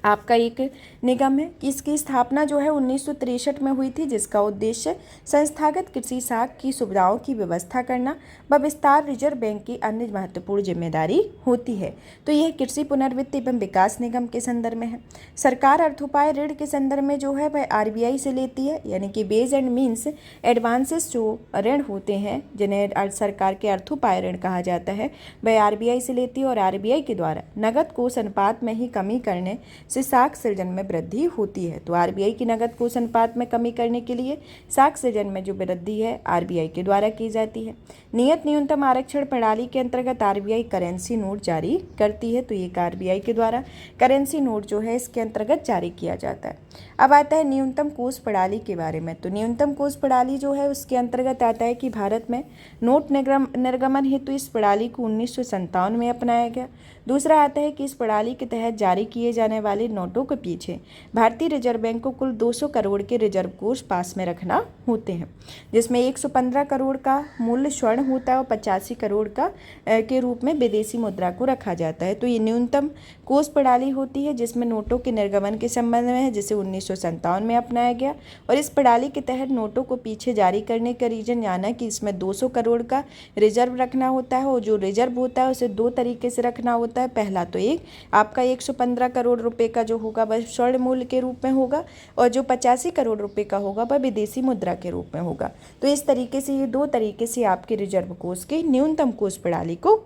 आपका एक निगम है। इसकी स्थापना जो है 1963 में हुई थी, जिसका उद्देश्य संस्थागत कृषि साख की सुविधाओं की व्यवस्था करना व विस्तार रिजर्व बैंक की अन्य महत्वपूर्ण जिम्मेदारी होती है। तो यह कृषि पुनर्वित्त एवं विकास निगम के संदर्भ में है। सरकार अर्थोपाय ऋण के संदर्भ में जो है वह RBI से लेती है, यानी कि बेज एंड मीन्स एडवांसेस जो ऋण होते हैं जिन्हें सरकार के अर्थोपाय ऋण कहा जाता है वह RBI से लेती है और RBI के द्वारा नगद कोष अनुपात में ही कमी करने से साख सृजन में वृद्धि होती है। तो RBI की नगद कोष अनुपात में कमी करने के लिए साख सृजन में जो वृद्धि है RBI के द्वारा की जाती है। नियत न्यूनतम आरक्षण प्रणाली के अंतर्गत RBI करेंसी नोट जारी करती है। तो ये RBI के द्वारा करेंसी नोट जो है इसके अंतर्गत जारी किया जाता है। अब आता है न्यूनतम कोष प्रणाली के बारे में। तो न्यूनतम कोष प्रणाली जो है उसके अंतर्गत आता है कि भारत में नोट निर्गमन हेतु इस प्रणाली को 1957 में अपनाया गया। दूसरा आता है कि इस प्रणाली के तहत जारी किए जाने वाले नोटों के पीछे भारतीय रिजर्व बैंक को कुल 200 करोड़ के रिजर्व कोष पास में रखना होते हैं, जिसमें 115 करोड़ का मूल्य स्वर्ण होता है और 85 करोड़ का के रूप में विदेशी मुद्रा को रखा जाता है। तो ये न्यूनतम कोष प्रणाली होती है जिसमें नोटों के निर्गमन के संबंध में है, जिसे 1957 में अपनाया गया। और इस प्रणाली के तहत नोटों को पीछे जारी करने का रीजन जाना कि इसमें 200 करोड़ का रिजर्व रखना होता है और जो रिजर्व होता है उसे दो तरीके से रखना होता है। पहला तो एक आपका 115 करोड़ रुपए का जो होगा वह स्वर्ण मूल्य के रूप में होगा और जो 85 करोड़ रुपए का होगा वह विदेशी मुद्रा के रूप में होगा। तो इस तरीके से ये दो तरीके से आपके रिजर्व कोष की न्यूनतम कोष प्रणाली को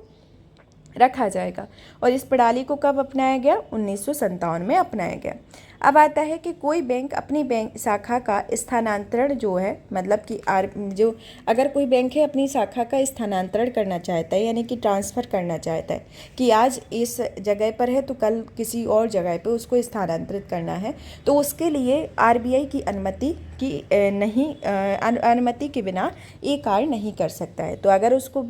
रखा जाएगा। और इस प्रणाली को कब अपनाया गया? 1957 में अपनाया गया। अब आता है कि कोई बैंक अपनी बैंक शाखा का स्थानांतरण जो है, मतलब कि जो अगर कोई बैंक है अपनी शाखा का स्थानांतरण करना चाहता है, यानी कि ट्रांसफ़र करना चाहता है कि आज इस जगह पर है तो कल किसी और जगह पे उसको स्थानांतरित करना है, तो उसके लिए RBI की अनुमति के बिना ये कार्य नहीं कर सकता है। तो अगर उसको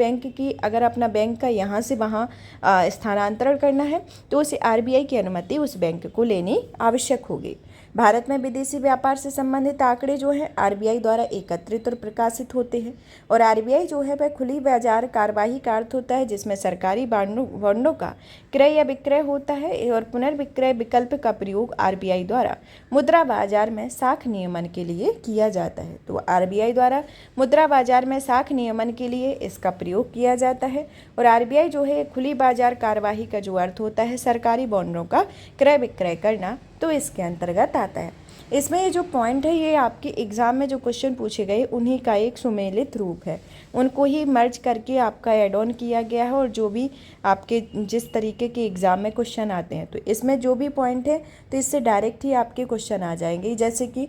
अगर अपना बैंक का यहाँ से वहाँ स्थानांतरण करना है तो उसे RBI की अनुमति उस बैंक को लेनी आवश्यक होगी। भारत में विदेशी व्यापार से संबंधित आंकड़े जो हैं आरबीआई द्वारा एकत्रित और प्रकाशित होते हैं। और आरबीआई जो है वह खुली बाजार कार्यवाही का अर्थ होता है जिसमें सरकारी बॉन्डों का क्रय या विक्रय होता है और पुनर्विक्रय विकल्प का प्रयोग आरबीआई द्वारा मुद्रा बाजार में साख नियमन के लिए किया जाता है। तो आरबीआई द्वारा मुद्रा बाजार में साख नियमन के लिए इसका प्रयोग किया जाता है। और आरबीआई जो है खुली बाजार कार्यवाही का जो अर्थ होता है सरकारी बॉन्डों का क्रय विक्रय करना, तो इसके अंतर्गत आता है। इसमें ये जो पॉइंट है ये आपके एग्ज़ाम में जो क्वेश्चन पूछे गए उन्हीं का एक सुमेलित रूप है, उनको ही मर्ज करके आपका ऐड ऑन किया गया है। और जो भी आपके जिस तरीके के एग्ज़ाम में क्वेश्चन आते हैं तो इसमें जो भी पॉइंट है तो इससे डायरेक्ट ही आपके क्वेश्चन आ जाएंगे। जैसे कि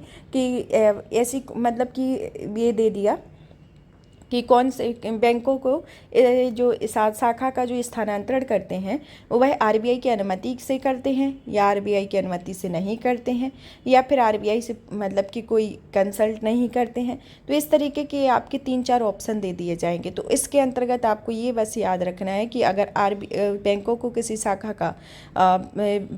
ऐसी मतलब कि ये दे दिया कि कौन से बैंकों को जो शाखा का जो स्थानांतरण करते हैं वह आरबीआई की अनुमति से करते हैं या आरबीआई की अनुमति से नहीं करते हैं या फिर आरबीआई से मतलब कि कोई कंसल्ट नहीं करते हैं। तो इस तरीके के आपके 3-4 ऑप्शन दे दिए जाएंगे। तो इसके अंतर्गत आपको ये बस याद रखना है कि अगर बैंकों को किसी शाखा का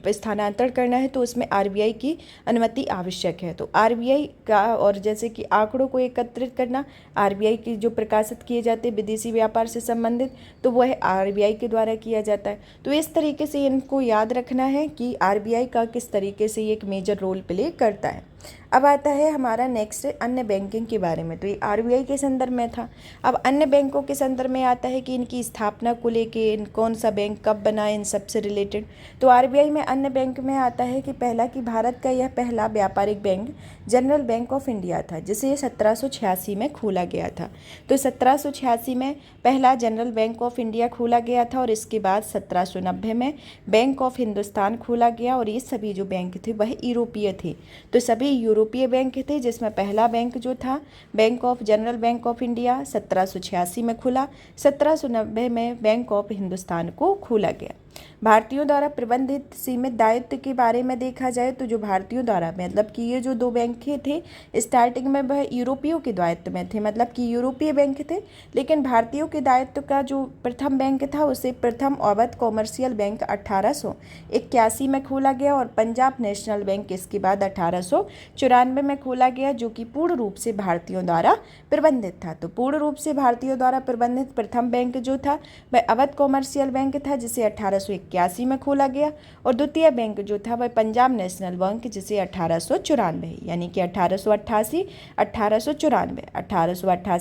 स्थानांतरण करना है तो उसमें आरबीआई की अनुमति आवश्यक है। तो आरबीआई का और जैसे कि आंकड़ों को एकत्रित करना, आरबीआई की जो प्रकाशित किए जाते हैं विदेशी व्यापार से संबंधित, तो वह आरबीआई के द्वारा किया जाता है। तो इस तरीके से इनको याद रखना है कि आरबीआई का किस तरीके से एक मेजर रोल प्ले करता है। अब आता है हमारा नेक्स्ट अन्य बैंकिंग के बारे में। तो ये आरबीआई के संदर्भ में था। अब अन्य बैंकों के संदर्भ में आता है कि इनकी स्थापना को लेके कौन सा बैंक कब बना, इन सब से रिलेटेड। तो आरबीआई में अन्य बैंक में आता है कि पहला कि भारत का यह पहला व्यापारिक bank general bank of India था जिसे 1786 में खोला गया था। तो 1786 में पहला जनरल बैंक ऑफ इंडिया खोला गया था और इसके बाद 1790 में बैंक ऑफ हिंदुस्तान खोला गया। और ये सभी जो बैंक थे वह यूरोपीय थे। तो सभी यूरोपीय बैंक थे जिसमें पहला बैंक जो था bank of general bank of India 1786 में खुला, 1790 में बैंक ऑफ हिंदुस्तान को खोला गया। भारतीयों द्वारा प्रबंधित सीमित दायित्व के बारे में देखा जाए तो जो भारतीयों द्वारा मतलब कि ये जो 2 बैंक थे स्टार्टिंग में वह यूरोपियों के दायित्व में थे, मतलब कि यूरोपीय बैंक थे। लेकिन भारतीयों के दायित्व का जो प्रथम बैंक था उसे प्रथम अवध कॉमर्शियल बैंक 1881 में खोला गया और पंजाब नेशनल बैंक इसके बाद 1894 में खोला गया, जो कि पूर्ण रूप से भारतीयों द्वारा प्रबंधित था। तो पूर्ण रूप से भारतीयों द्वारा प्रबंधित प्रथम बैंक जो था वह अवध कॉमर्शियल बैंक था जिसे 1881 में खोला गया। और द्वितीय बैंक जो था वह पंजाब नेशनल बैंक जिसे 1894 यानी कि 1888 1894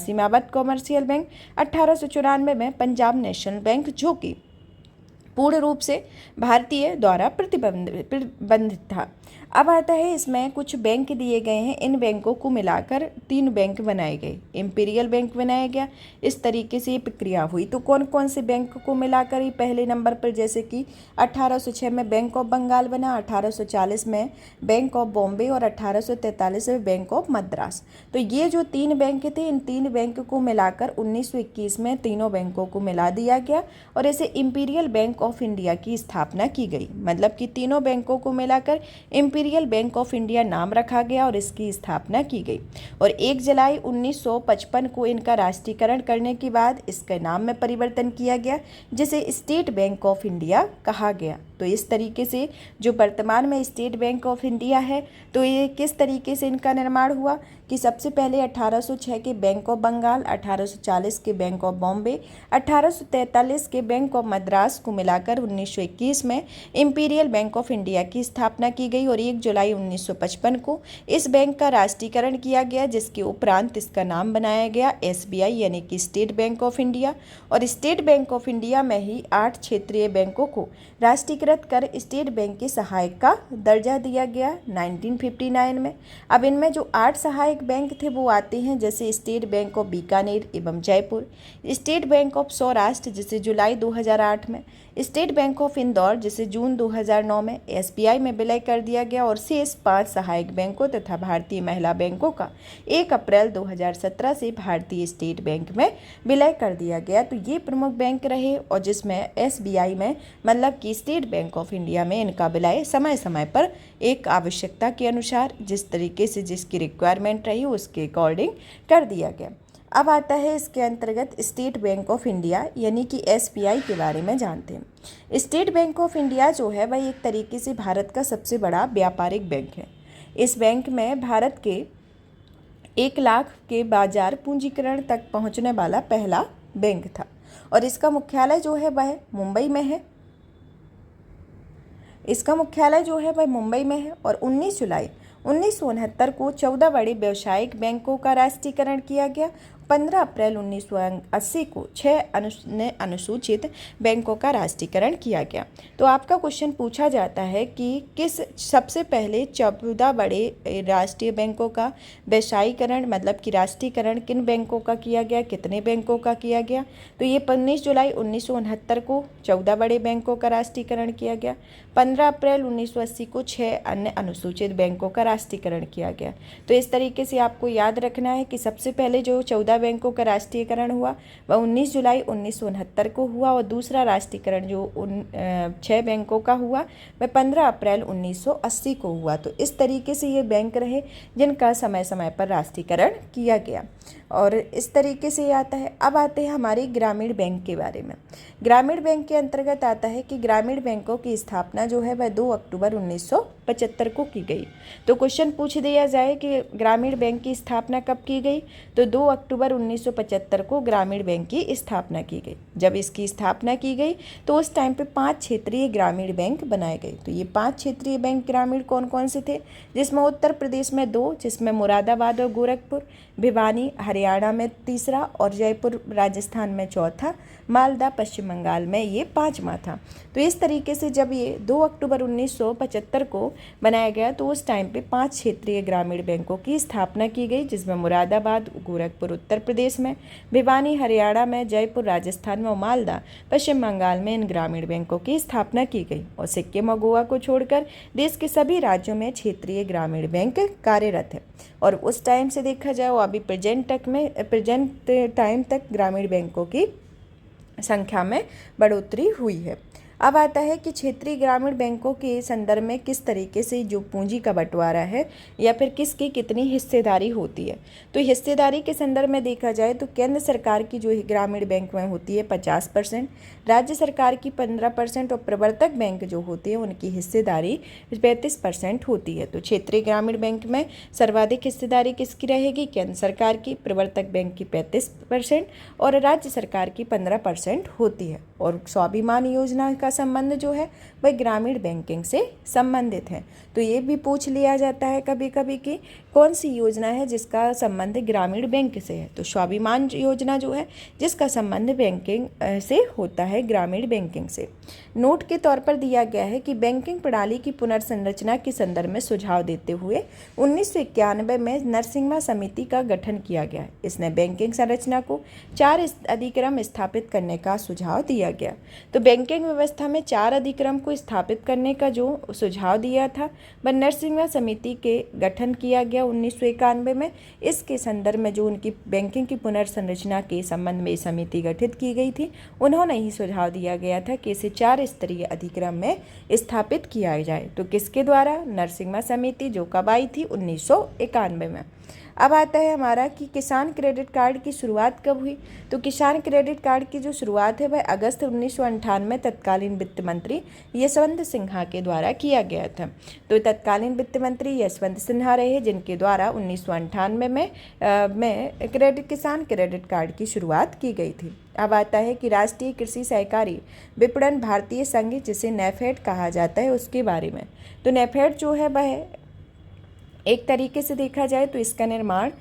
में अवध कॉमर्शियल बैंक, 1894 में पंजाब नेशनल बैंक, जो कि पूर्ण रूप से भारतीय द्वारा प्रतिबंधित था। अब आता है इसमें कुछ बैंक दिए गए हैं, इन बैंकों को मिलाकर 3 बैंक बनाए गए। इंपीरियल बैंक बनाया गया, इस तरीके से ये प्रक्रिया हुई। तो कौन कौन से बैंक को मिलाकर ही पहले नंबर पर जैसे कि 1806 में बैंक ऑफ बंगाल बना, 1840 में बैंक ऑफ बॉम्बे और 1843 में बैंक ऑफ मद्रास। तो ये जो 3 बैंक थे इन 3 बैंक को मिलाकर 1921 में तीनों बैंकों को मिला दिया गया और इसे इंपीरियल बैंक ऑफ इंडिया की स्थापना की गई। मतलब कि तीनों बैंकों को मिलाकर इंपीरियल बैंक ऑफ इंडिया नाम रखा गया और इसकी स्थापना की गई। और 1 जुलाई 1955 को इनका राष्ट्रीयकरण करने के बाद इसके नाम में परिवर्तन किया गया जिसे स्टेट बैंक ऑफ इंडिया कहा गया। तो इस तरीके से जो वर्तमान में स्टेट बैंक ऑफ इंडिया है तो ये किस तरीके से इनका निर्माण हुआ कि सबसे पहले 1806 के बैंक ऑफ बंगाल, 1840 के बैंक ऑफ बॉम्बे, 1843 के बैंक ऑफ मद्रास को मिलाकर 1921 में इंपीरियल बैंक ऑफ इंडिया की स्थापना की गई और 1 जुलाई 1955 को इस बैंक का राष्ट्रीयकरण किया गया जिसके उपरांत इसका नाम बनाया गया एसबीआई यानी कि स्टेट बैंक ऑफ इंडिया। और स्टेट बैंक ऑफ इंडिया में ही 8 क्षेत्रीय बैंकों को राष्ट्रीयकृत कर स्टेट बैंक के सहायक का दर्जा दिया गया 1959 में। अब इनमें जो 8 सहायक बैंक थे वो आते हैं जैसे स्टेट बैंक ऑफ बीकानेर एवं Jaipur, state bank of Saurashtra जिसे जुलाई 2008 में, स्टेट बैंक ऑफ इंदौर जिसे जून 2009 में एसबीआई में विलय कर दिया गया और शेष 5 सहायक बैंकों तथा भारतीय महिला बैंकों का 1 अप्रैल 2017 से भारतीय स्टेट बैंक में विलय कर दिया गया। तो ये प्रमुख बैंक रहे और जिसमें एसबीआई में मतलब कि स्टेट बैंक ऑफ इंडिया में इनका विलय समय समय पर एक आवश्यकता के अनुसार जिस तरीके से जिसकी रिक्वायरमेंट रही उसके अकॉर्डिंग कर दिया गया। अब आता है इसके अंतर्गत स्टेट बैंक ऑफ इंडिया यानी कि एसबीआई के बारे में जानते हैं। स्टेट बैंक ऑफ इंडिया जो है वह एक तरीके से भारत का सबसे बड़ा व्यापारिक बैंक है। इस बैंक में भारत के 1 लाख के बाजार पूंजीकरण तक पहुंचने वाला पहला बैंक था और इसका मुख्यालय जो है वह मुंबई में है। और 19 जुलाई 1969 को 14 बड़े व्यावसायिक बैंकों का राष्ट्रीयकरण किया गया। 15 अप्रैल 1980 को 6 अनुसूचित बैंकों का राष्ट्रीयकरण किया गया। तो आपका क्वेश्चन पूछा जाता है कि किस सबसे पहले 14 बड़े राष्ट्रीय बैंकों का वैश्वीकरण मतलब कि राष्ट्रीयकरण किन बैंकों का किया गया, कितने बैंकों का किया गया। तो ये 19 जुलाई 1969 को 14 बड़े बैंकों का राष्ट्रीयकरण किया गया। 15 अप्रैल 1980 को 6 अन्य अनुसूचित बैंकों का राष्ट्रीयकरण किया गया। तो इस तरीके से आपको याद रखना है कि सबसे पहले जो 14 बैंकों का राष्ट्रीयकरण हुआ वह 19 जुलाई 1969 को हुआ और दूसरा राष्ट्रीयकरण जो 6 बैंकों का हुआ वह 15 अप्रैल 1980 को हुआ। तो इस तरीके से ये बैंक रहे जिनका समय समय पर राष्ट्रीयकरण किया गया और इस तरीके से आता है। अब आते हैं हमारे ग्रामीण बैंक के बारे में। ग्रामीण बैंक के अंतर्गत आता है कि ग्रामीण बैंकों की स्थापना जो है वह 2 अक्टूबर 1975 को की गई। तो क्वेश्चन पूछ दिया जाए कि ग्रामीण बैंक की स्थापना कब की गई, तो 2 अक्टूबर 1975 को ग्रामीण बैंक की स्थापना की गई। जब इसकी स्थापना की गई तो उस टाइम पे 5 क्षेत्रीय ग्रामीण बैंक बनाए गए। तो ये 5 क्षेत्रीय बैंक ग्रामीण कौन कौन से थे, जिसमें उत्तर प्रदेश में 2, जिसमें मुरादाबाद और गोरखपुर, भिवानी हरियाणा में तीसरा और जयपुर राजस्थान में चौथा, मालदा पश्चिम बंगाल में ये 5वां था। तो इस तरीके से जब ये 2 अक्टूबर 1975 को बनाया गया तो उस टाइम पे 5 क्षेत्रीय ग्रामीण बैंकों की स्थापना की गई, जिसमें मुरादाबाद गोरखपुर उत्तर प्रदेश में, भिवानी हरियाणा में, जयपुर राजस्थान में और मालदा पश्चिम बंगाल में इन ग्रामीण बैंकों की स्थापना की गई। और सिक्किम और गोवा को छोड़कर देश के सभी राज्यों में क्षेत्रीय ग्रामीण बैंक कार्यरत है। और उस टाइम से देखा जाए वो अभी प्रेजेंट टाइम तक ग्रामीण बैंकों की संख्या में बढ़ोतरी हुई है। अब आता है कि क्षेत्रीय ग्रामीण बैंकों के संदर्भ में किस तरीके से जो पूंजी का बंटवारा है या फिर किसकी कितनी हिस्सेदारी होती है। तो हिस्सेदारी के संदर्भ में देखा जाए तो केंद्र सरकार की जो ग्रामीण बैंक में होती है 50%, राज्य सरकार की 15% और प्रवर्तक बैंक जो होते हैं उनकी हिस्सेदारी 35% होती है। तो क्षेत्रीय ग्रामीण बैंक में सर्वाधिक हिस्सेदारी किसकी रहेगी, केंद्र सरकार की, प्रवर्तक बैंक की 35% और राज्य सरकार की 15% होती है। और स्वाभिमान योजना का संबंध जो है वह ग्रामीण बैंकिंग से संबंधित है। तो ये भी पूछ लिया जाता है कभी कभी कि कौन सी योजना है जिसका संबंध ग्रामीण बैंक से है। तो स्वाभिमान योजना जो है जिसका संबंध बैंकिंग से होता है, ग्रामीण बैंकिंग से। नोट के तौर पर दिया गया है कि बैंकिंग प्रणाली की पुनर्संरचना के संदर्भ में सुझाव देते हुए 1991 में नरसिम्हा समिति का गठन किया गया। इसने बैंकिंग संरचना को 4 अधिक्रम स्थापित करने का सुझाव दिया गया। तो बैंकिंग व्यवस्था में 4 अधिक्रम को स्थापित करने का जो सुझाव दिया था वह नरसिम्हा समिति के गठन किया गया 1991 में। इसके संदर्भ में जो उनकी बैंकिंग की पुनर्संरचना के संबंध में समिति गठित की गई थी, उन्होंने ही सुझाव दिया गया था कि इसे 4 स्तरीय अधिक्रम में स्थापित किया जाए। तो किसके द्वारा, नरसिम्हा समिति, जो कब आई थी 1991 में। अब आता है हमारा कि किसान क्रेडिट कार्ड की शुरुआत कब हुई। तो किसान क्रेडिट कार्ड की जो शुरुआत है वह अगस्त 1998 में तत्कालीन वित्त मंत्री यशवंत सिन्हा के द्वारा किया गया था। तो तत्कालीन वित्त मंत्री यशवंत सिन्हा रहे जिनके द्वारा 1998 में किसान क्रेडिट कार्ड की शुरुआत की गई थी। अब आता है कि राष्ट्रीय कृषि सहकारी विपणन भारतीय संघ, जिसे नेफेड कहा जाता है, उसके बारे में। तो नेफेड जो है वह एक तरीके से देखा जाए तो इसका निर्माण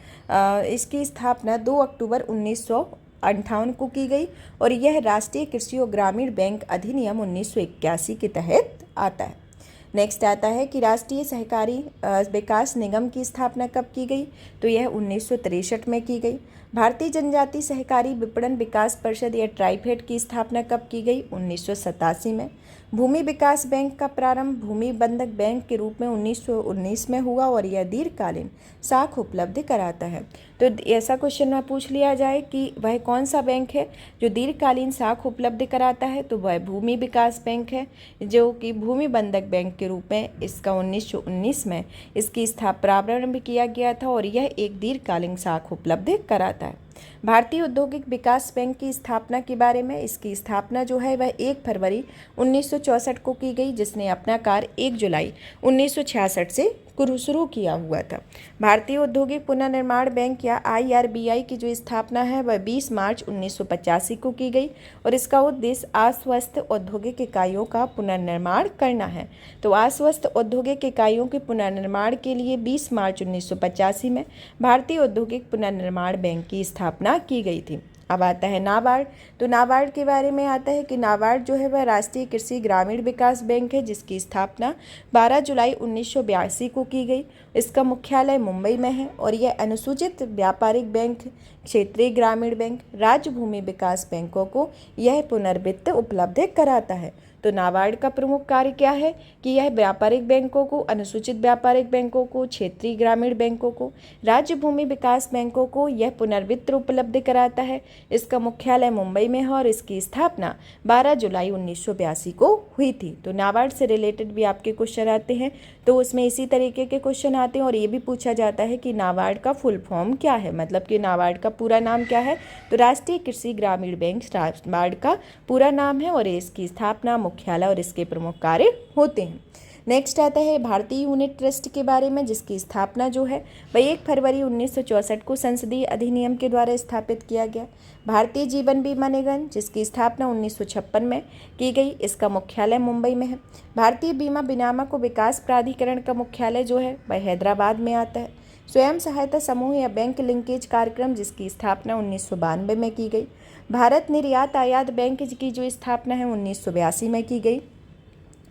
इसकी स्थापना 2 अक्टूबर 1958 को की गई और यह राष्ट्रीय कृषि और ग्रामीण बैंक अधिनियम 1981 के तहत आता है। नेक्स्ट आता है कि राष्ट्रीय सहकारी विकास निगम की स्थापना कब की गई। तो यह 1963 में की गई। भारतीय जनजाति सहकारी विपणन विकास परिषद या ट्राइफेड की स्थापना कब की गई, 1987 में। भूमि विकास बैंक का प्रारंभ भूमि बंधक बैंक के रूप में 1919 में हुआ और यह दीर्घकालीन साख उपलब्ध कराता है। तो ऐसा क्वेश्चन में पूछ लिया जाए कि वह कौन सा बैंक है जो दीर्घकालीन साख उपलब्ध कराता है, तो वह भूमि विकास बैंक है, जो कि भूमि बंधक बैंक के रूप में इसका 1919 में इसकी प्रारंभ किया गया था और यह एक दीर्घकालीन साख उपलब्ध कराता है। भारतीय औद्योगिक विकास बैंक की स्थापना के बारे में, इसकी स्थापना जो है वह 1 फरवरी 1964 को की गई, जिसने अपना कार्य 1 जुलाई 1966 से शुरू किया हुआ था। भारतीय औद्योगिक पुनर्निर्माण बैंक या IRBI की जो स्थापना है वह 20 मार्च 1985 को की गई और इसका उद्देश्य अस्वस्थ औद्योगिक इकाइयों का पुनर्निर्माण करना है। तो अस्वस्थ औद्योगिक इकाइयों के पुनर्निर्माण के लिए 20 मार्च 1985 में भारतीय औद्योगिक पुनर्निर्माण बैंक की स्थापना की गई थी। अब आता है नाबार्ड। तो नाबार्ड के बारे में आता है कि नाबार्ड जो है वह राष्ट्रीय कृषि ग्रामीण विकास बैंक है, जिसकी स्थापना 12 जुलाई 1982 को की गई। इसका मुख्यालय मुंबई में है और यह अनुसूचित व्यापारिक बैंक, क्षेत्रीय ग्रामीण बैंक, राज्य भूमि विकास बैंकों को यह पुनर्वित्त उपलब्ध कराता है। तो नाबार्ड का प्रमुख कार्य क्या है कि यह व्यापारिक बैंकों को, अनुसूचित व्यापारिक बैंकों को, क्षेत्रीय ग्रामीण बैंकों को, राज्य भूमि विकास बैंकों को यह पुनर्वित्त उपलब्ध कराता है। इसका मुख्यालय मुंबई में है और इसकी स्थापना 12 जुलाई 1982 को हुई थी। तो नाबार्ड से रिलेटेड भी आपके क्वेश्चन आते हैं, तो उसमें इसी तरीके के क्वेश्चन आते हैं और ये भी पूछा जाता है कि नाबार्ड का फुल फॉर्म क्या है, मतलब कि नाबार्ड का पूरा नाम क्या है। तो राष्ट्रीय कृषि ग्रामीण बैंक नाबार्ड का पूरा नाम है और इसकी स्थापना, मुख्यालय और इसके प्रमुख कार्य होते हैं। नेक्स्ट आता है भारतीय यूनिट ट्रस्ट के बारे में, जिसकी स्थापना जो है वह 1 फरवरी 1964 को संसदीय अधिनियम के द्वारा स्थापित किया गया। भारतीय जीवन बीमा निगम, जिसकी स्थापना 1956 में की गई, इसका मुख्यालय मुंबई में है। भारतीय बीमा विनियामक विकास प्राधिकरण का मुख्यालय जो है वह हैदराबाद में आता है। स्वयं सहायता समूह या बैंक लिंकेज कार्यक्रम, जिसकी स्थापना 1992 में की गई। भारत निर्यात आयात बैंक की जो स्थापना है 1982 में की गई।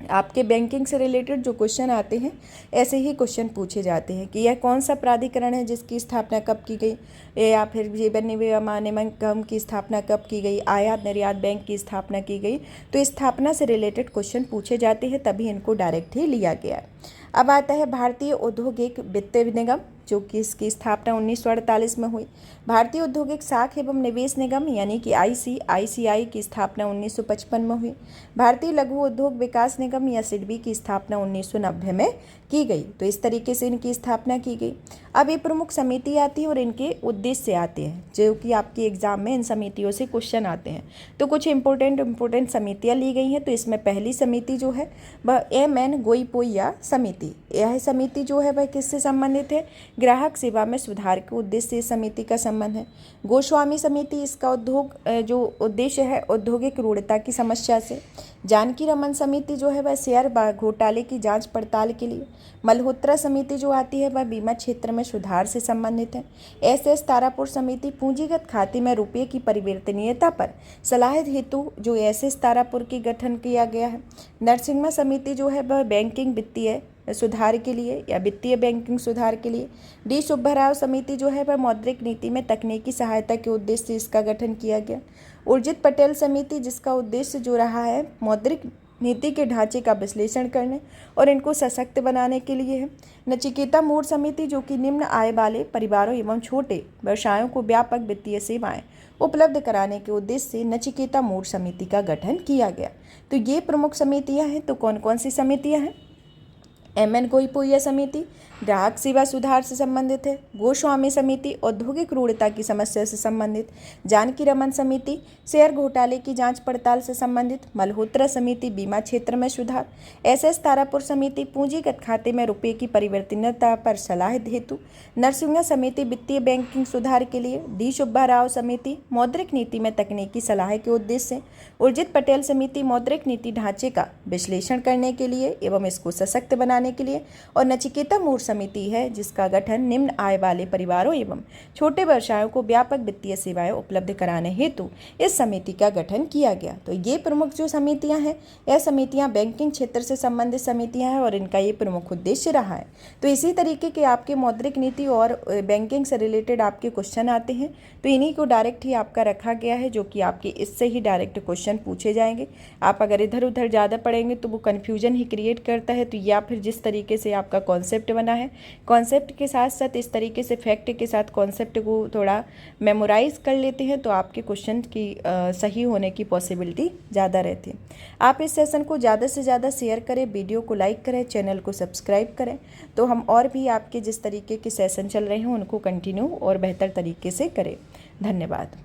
आपके बैंकिंग से रिलेटेड जो क्वेश्चन आते हैं ऐसे ही क्वेश्चन पूछे जाते हैं कि यह कौन सा प्राधिकरण है जिसकी स्थापना कब की गई, या फिर जीवन बीमा निगम की स्थापना कब की गई, आयात निर्यात बैंक की स्थापना की गई। तो स्थापना से रिलेटेड क्वेश्चन पूछे जाते हैं, तभी इनको डायरेक्ट ही लिया गया है। अब आता है भारतीय औद्योगिक वित्त निगम, जो कि इसकी स्थापना 1948 में हुई। भारतीय औद्योगिक साख एवं निवेश निगम यानी कि ICICI की स्थापना 1955 में हुई। भारतीय लघु उद्योग विकास निगम या सिडबी की स्थापना 1990 में की गई। तो इस तरीके से इनकी स्थापना की गई। अब ये प्रमुख समिति आती है और इनके उद्देश्य आते हैं, जो कि आपके एग्जाम में इन समितियों से क्वेश्चन आते हैं। तो कुछ इंपॉर्टेंट समितियाँ ली गई हैं। तो इसमें पहली समिति जो है वह MN गोईपोइया समिति। यह समिति जो है वह किससे संबंधित है? ग्राहक सेवा में सुधार के उद्देश्य से इस समिति का संबंध है। गोस्वामी समिति, इसका जो उद्देश्य है औद्योगिक रूढ़ता की समस्या से। जानकी रमन समिति जो है वह शेयर घोटाले की जांच पड़ताल के लिए। मल्होत्रा समिति जो आती है वह बीमा क्षेत्र में सुधार से संबंधित है। SS तारापुर समिति पूंजीगत खाते में रुपये की परिवर्तनीयता पर सलाह हेतु जो SS तारापुर की गठन किया गया है। नरसिम्हा समिति जो है वह बैंकिंग वित्तीय सुधार के लिए या वित्तीय बैंकिंग सुधार के लिए। D सुब्बा राव समिति जो है वह मौद्रिक नीति में तकनीकी सहायता के उद्देश्य से इसका गठन किया गया। उर्जित पटेल समिति, जिसका उद्देश्य जो रहा है मौद्रिक नीति के ढांचे का विश्लेषण करने और इनको सशक्त बनाने के लिए है। नचिकेता मूर समिति, जो कि निम्न आय वाले परिवारों एवं छोटे व्यवसायों को व्यापक वित्तीय सेवाएं उपलब्ध कराने के उद्देश्य से नचिकेता मूर समिति का गठन किया गया। तो ये प्रमुख समितियां हैं। तो कौन कौन सी समितियां हैं? MN गोईपोइया समिति ग्राहक सेवा सुधार से संबंधित है। गोस्वामी समिति औद्योगिक रूढ़ता की समस्या से संबंधित। जानकी रमन समिति शेयर घोटाले की जांच पड़ताल से संबंधित। मल्होत्रा समिति बीमा क्षेत्र में सुधार। SS तारापुर समिति पूंजीगत खाते में रुपये की परिवर्तनीयता पर सलाह हेतु। नरसिम्हा समिति वित्तीय बैंकिंग सुधार के लिए। D सुब्बा राव समिति मौद्रिक नीति में तकनीकी सलाह के उद्देश्य से। उर्जित पटेल समिति मौद्रिक नीति ढांचे का विश्लेषण करने के लिए एवं इसको सशक्त बनाने के लिए। और नचिकेता मूर समिति है, जिसका गठन निम्न आय वाले परिवारों एवं छोटे व्यवसायों को व्यापक वित्तीय सेवाएं उपलब्ध कराने हेतु इस समिति का गठन किया गया। तो ये प्रमुख जो समितियां हैं, यह समितियां बैंकिंग क्षेत्र से संबंधित समितियां हैं और इनका ये प्रमुख उद्देश्य रहा है। तो इसी तरीके के आपके मौद्रिक नीति और बैंकिंग से रिलेटेड आपके क्वेश्चन आते हैं। तो इन्हीं को डायरेक्ट ही आपका रखा गया है, जो कि आपके इससे ही डायरेक्ट क्वेश्चन पूछे जाएंगे। आप अगर इधर उधर ज़्यादा पढ़ेंगे तो वो कन्फ्यूजन ही क्रिएट करता है। तो या फिर जिस किस तरीके से आपका कॉन्सेप्ट बना है। कॉन्सेप्ट के साथ साथ इस तरीके से फैक्ट के साथ कॉन्सेप्ट को थोड़ा मेमोराइज कर लेते हैं तो आपके क्वेश्चन की सही होने की पॉसिबिलिटी ज़्यादा रहती है। आप इस सेशन को ज़्यादा से ज़्यादा शेयर करें, वीडियो को लाइक करें, चैनल को सब्सक्राइब करें, तो हम और भी आपके जिस तरीके के सेशन चल रहे हैं उनको कंटिन्यू और बेहतर तरीके से करें। धन्यवाद।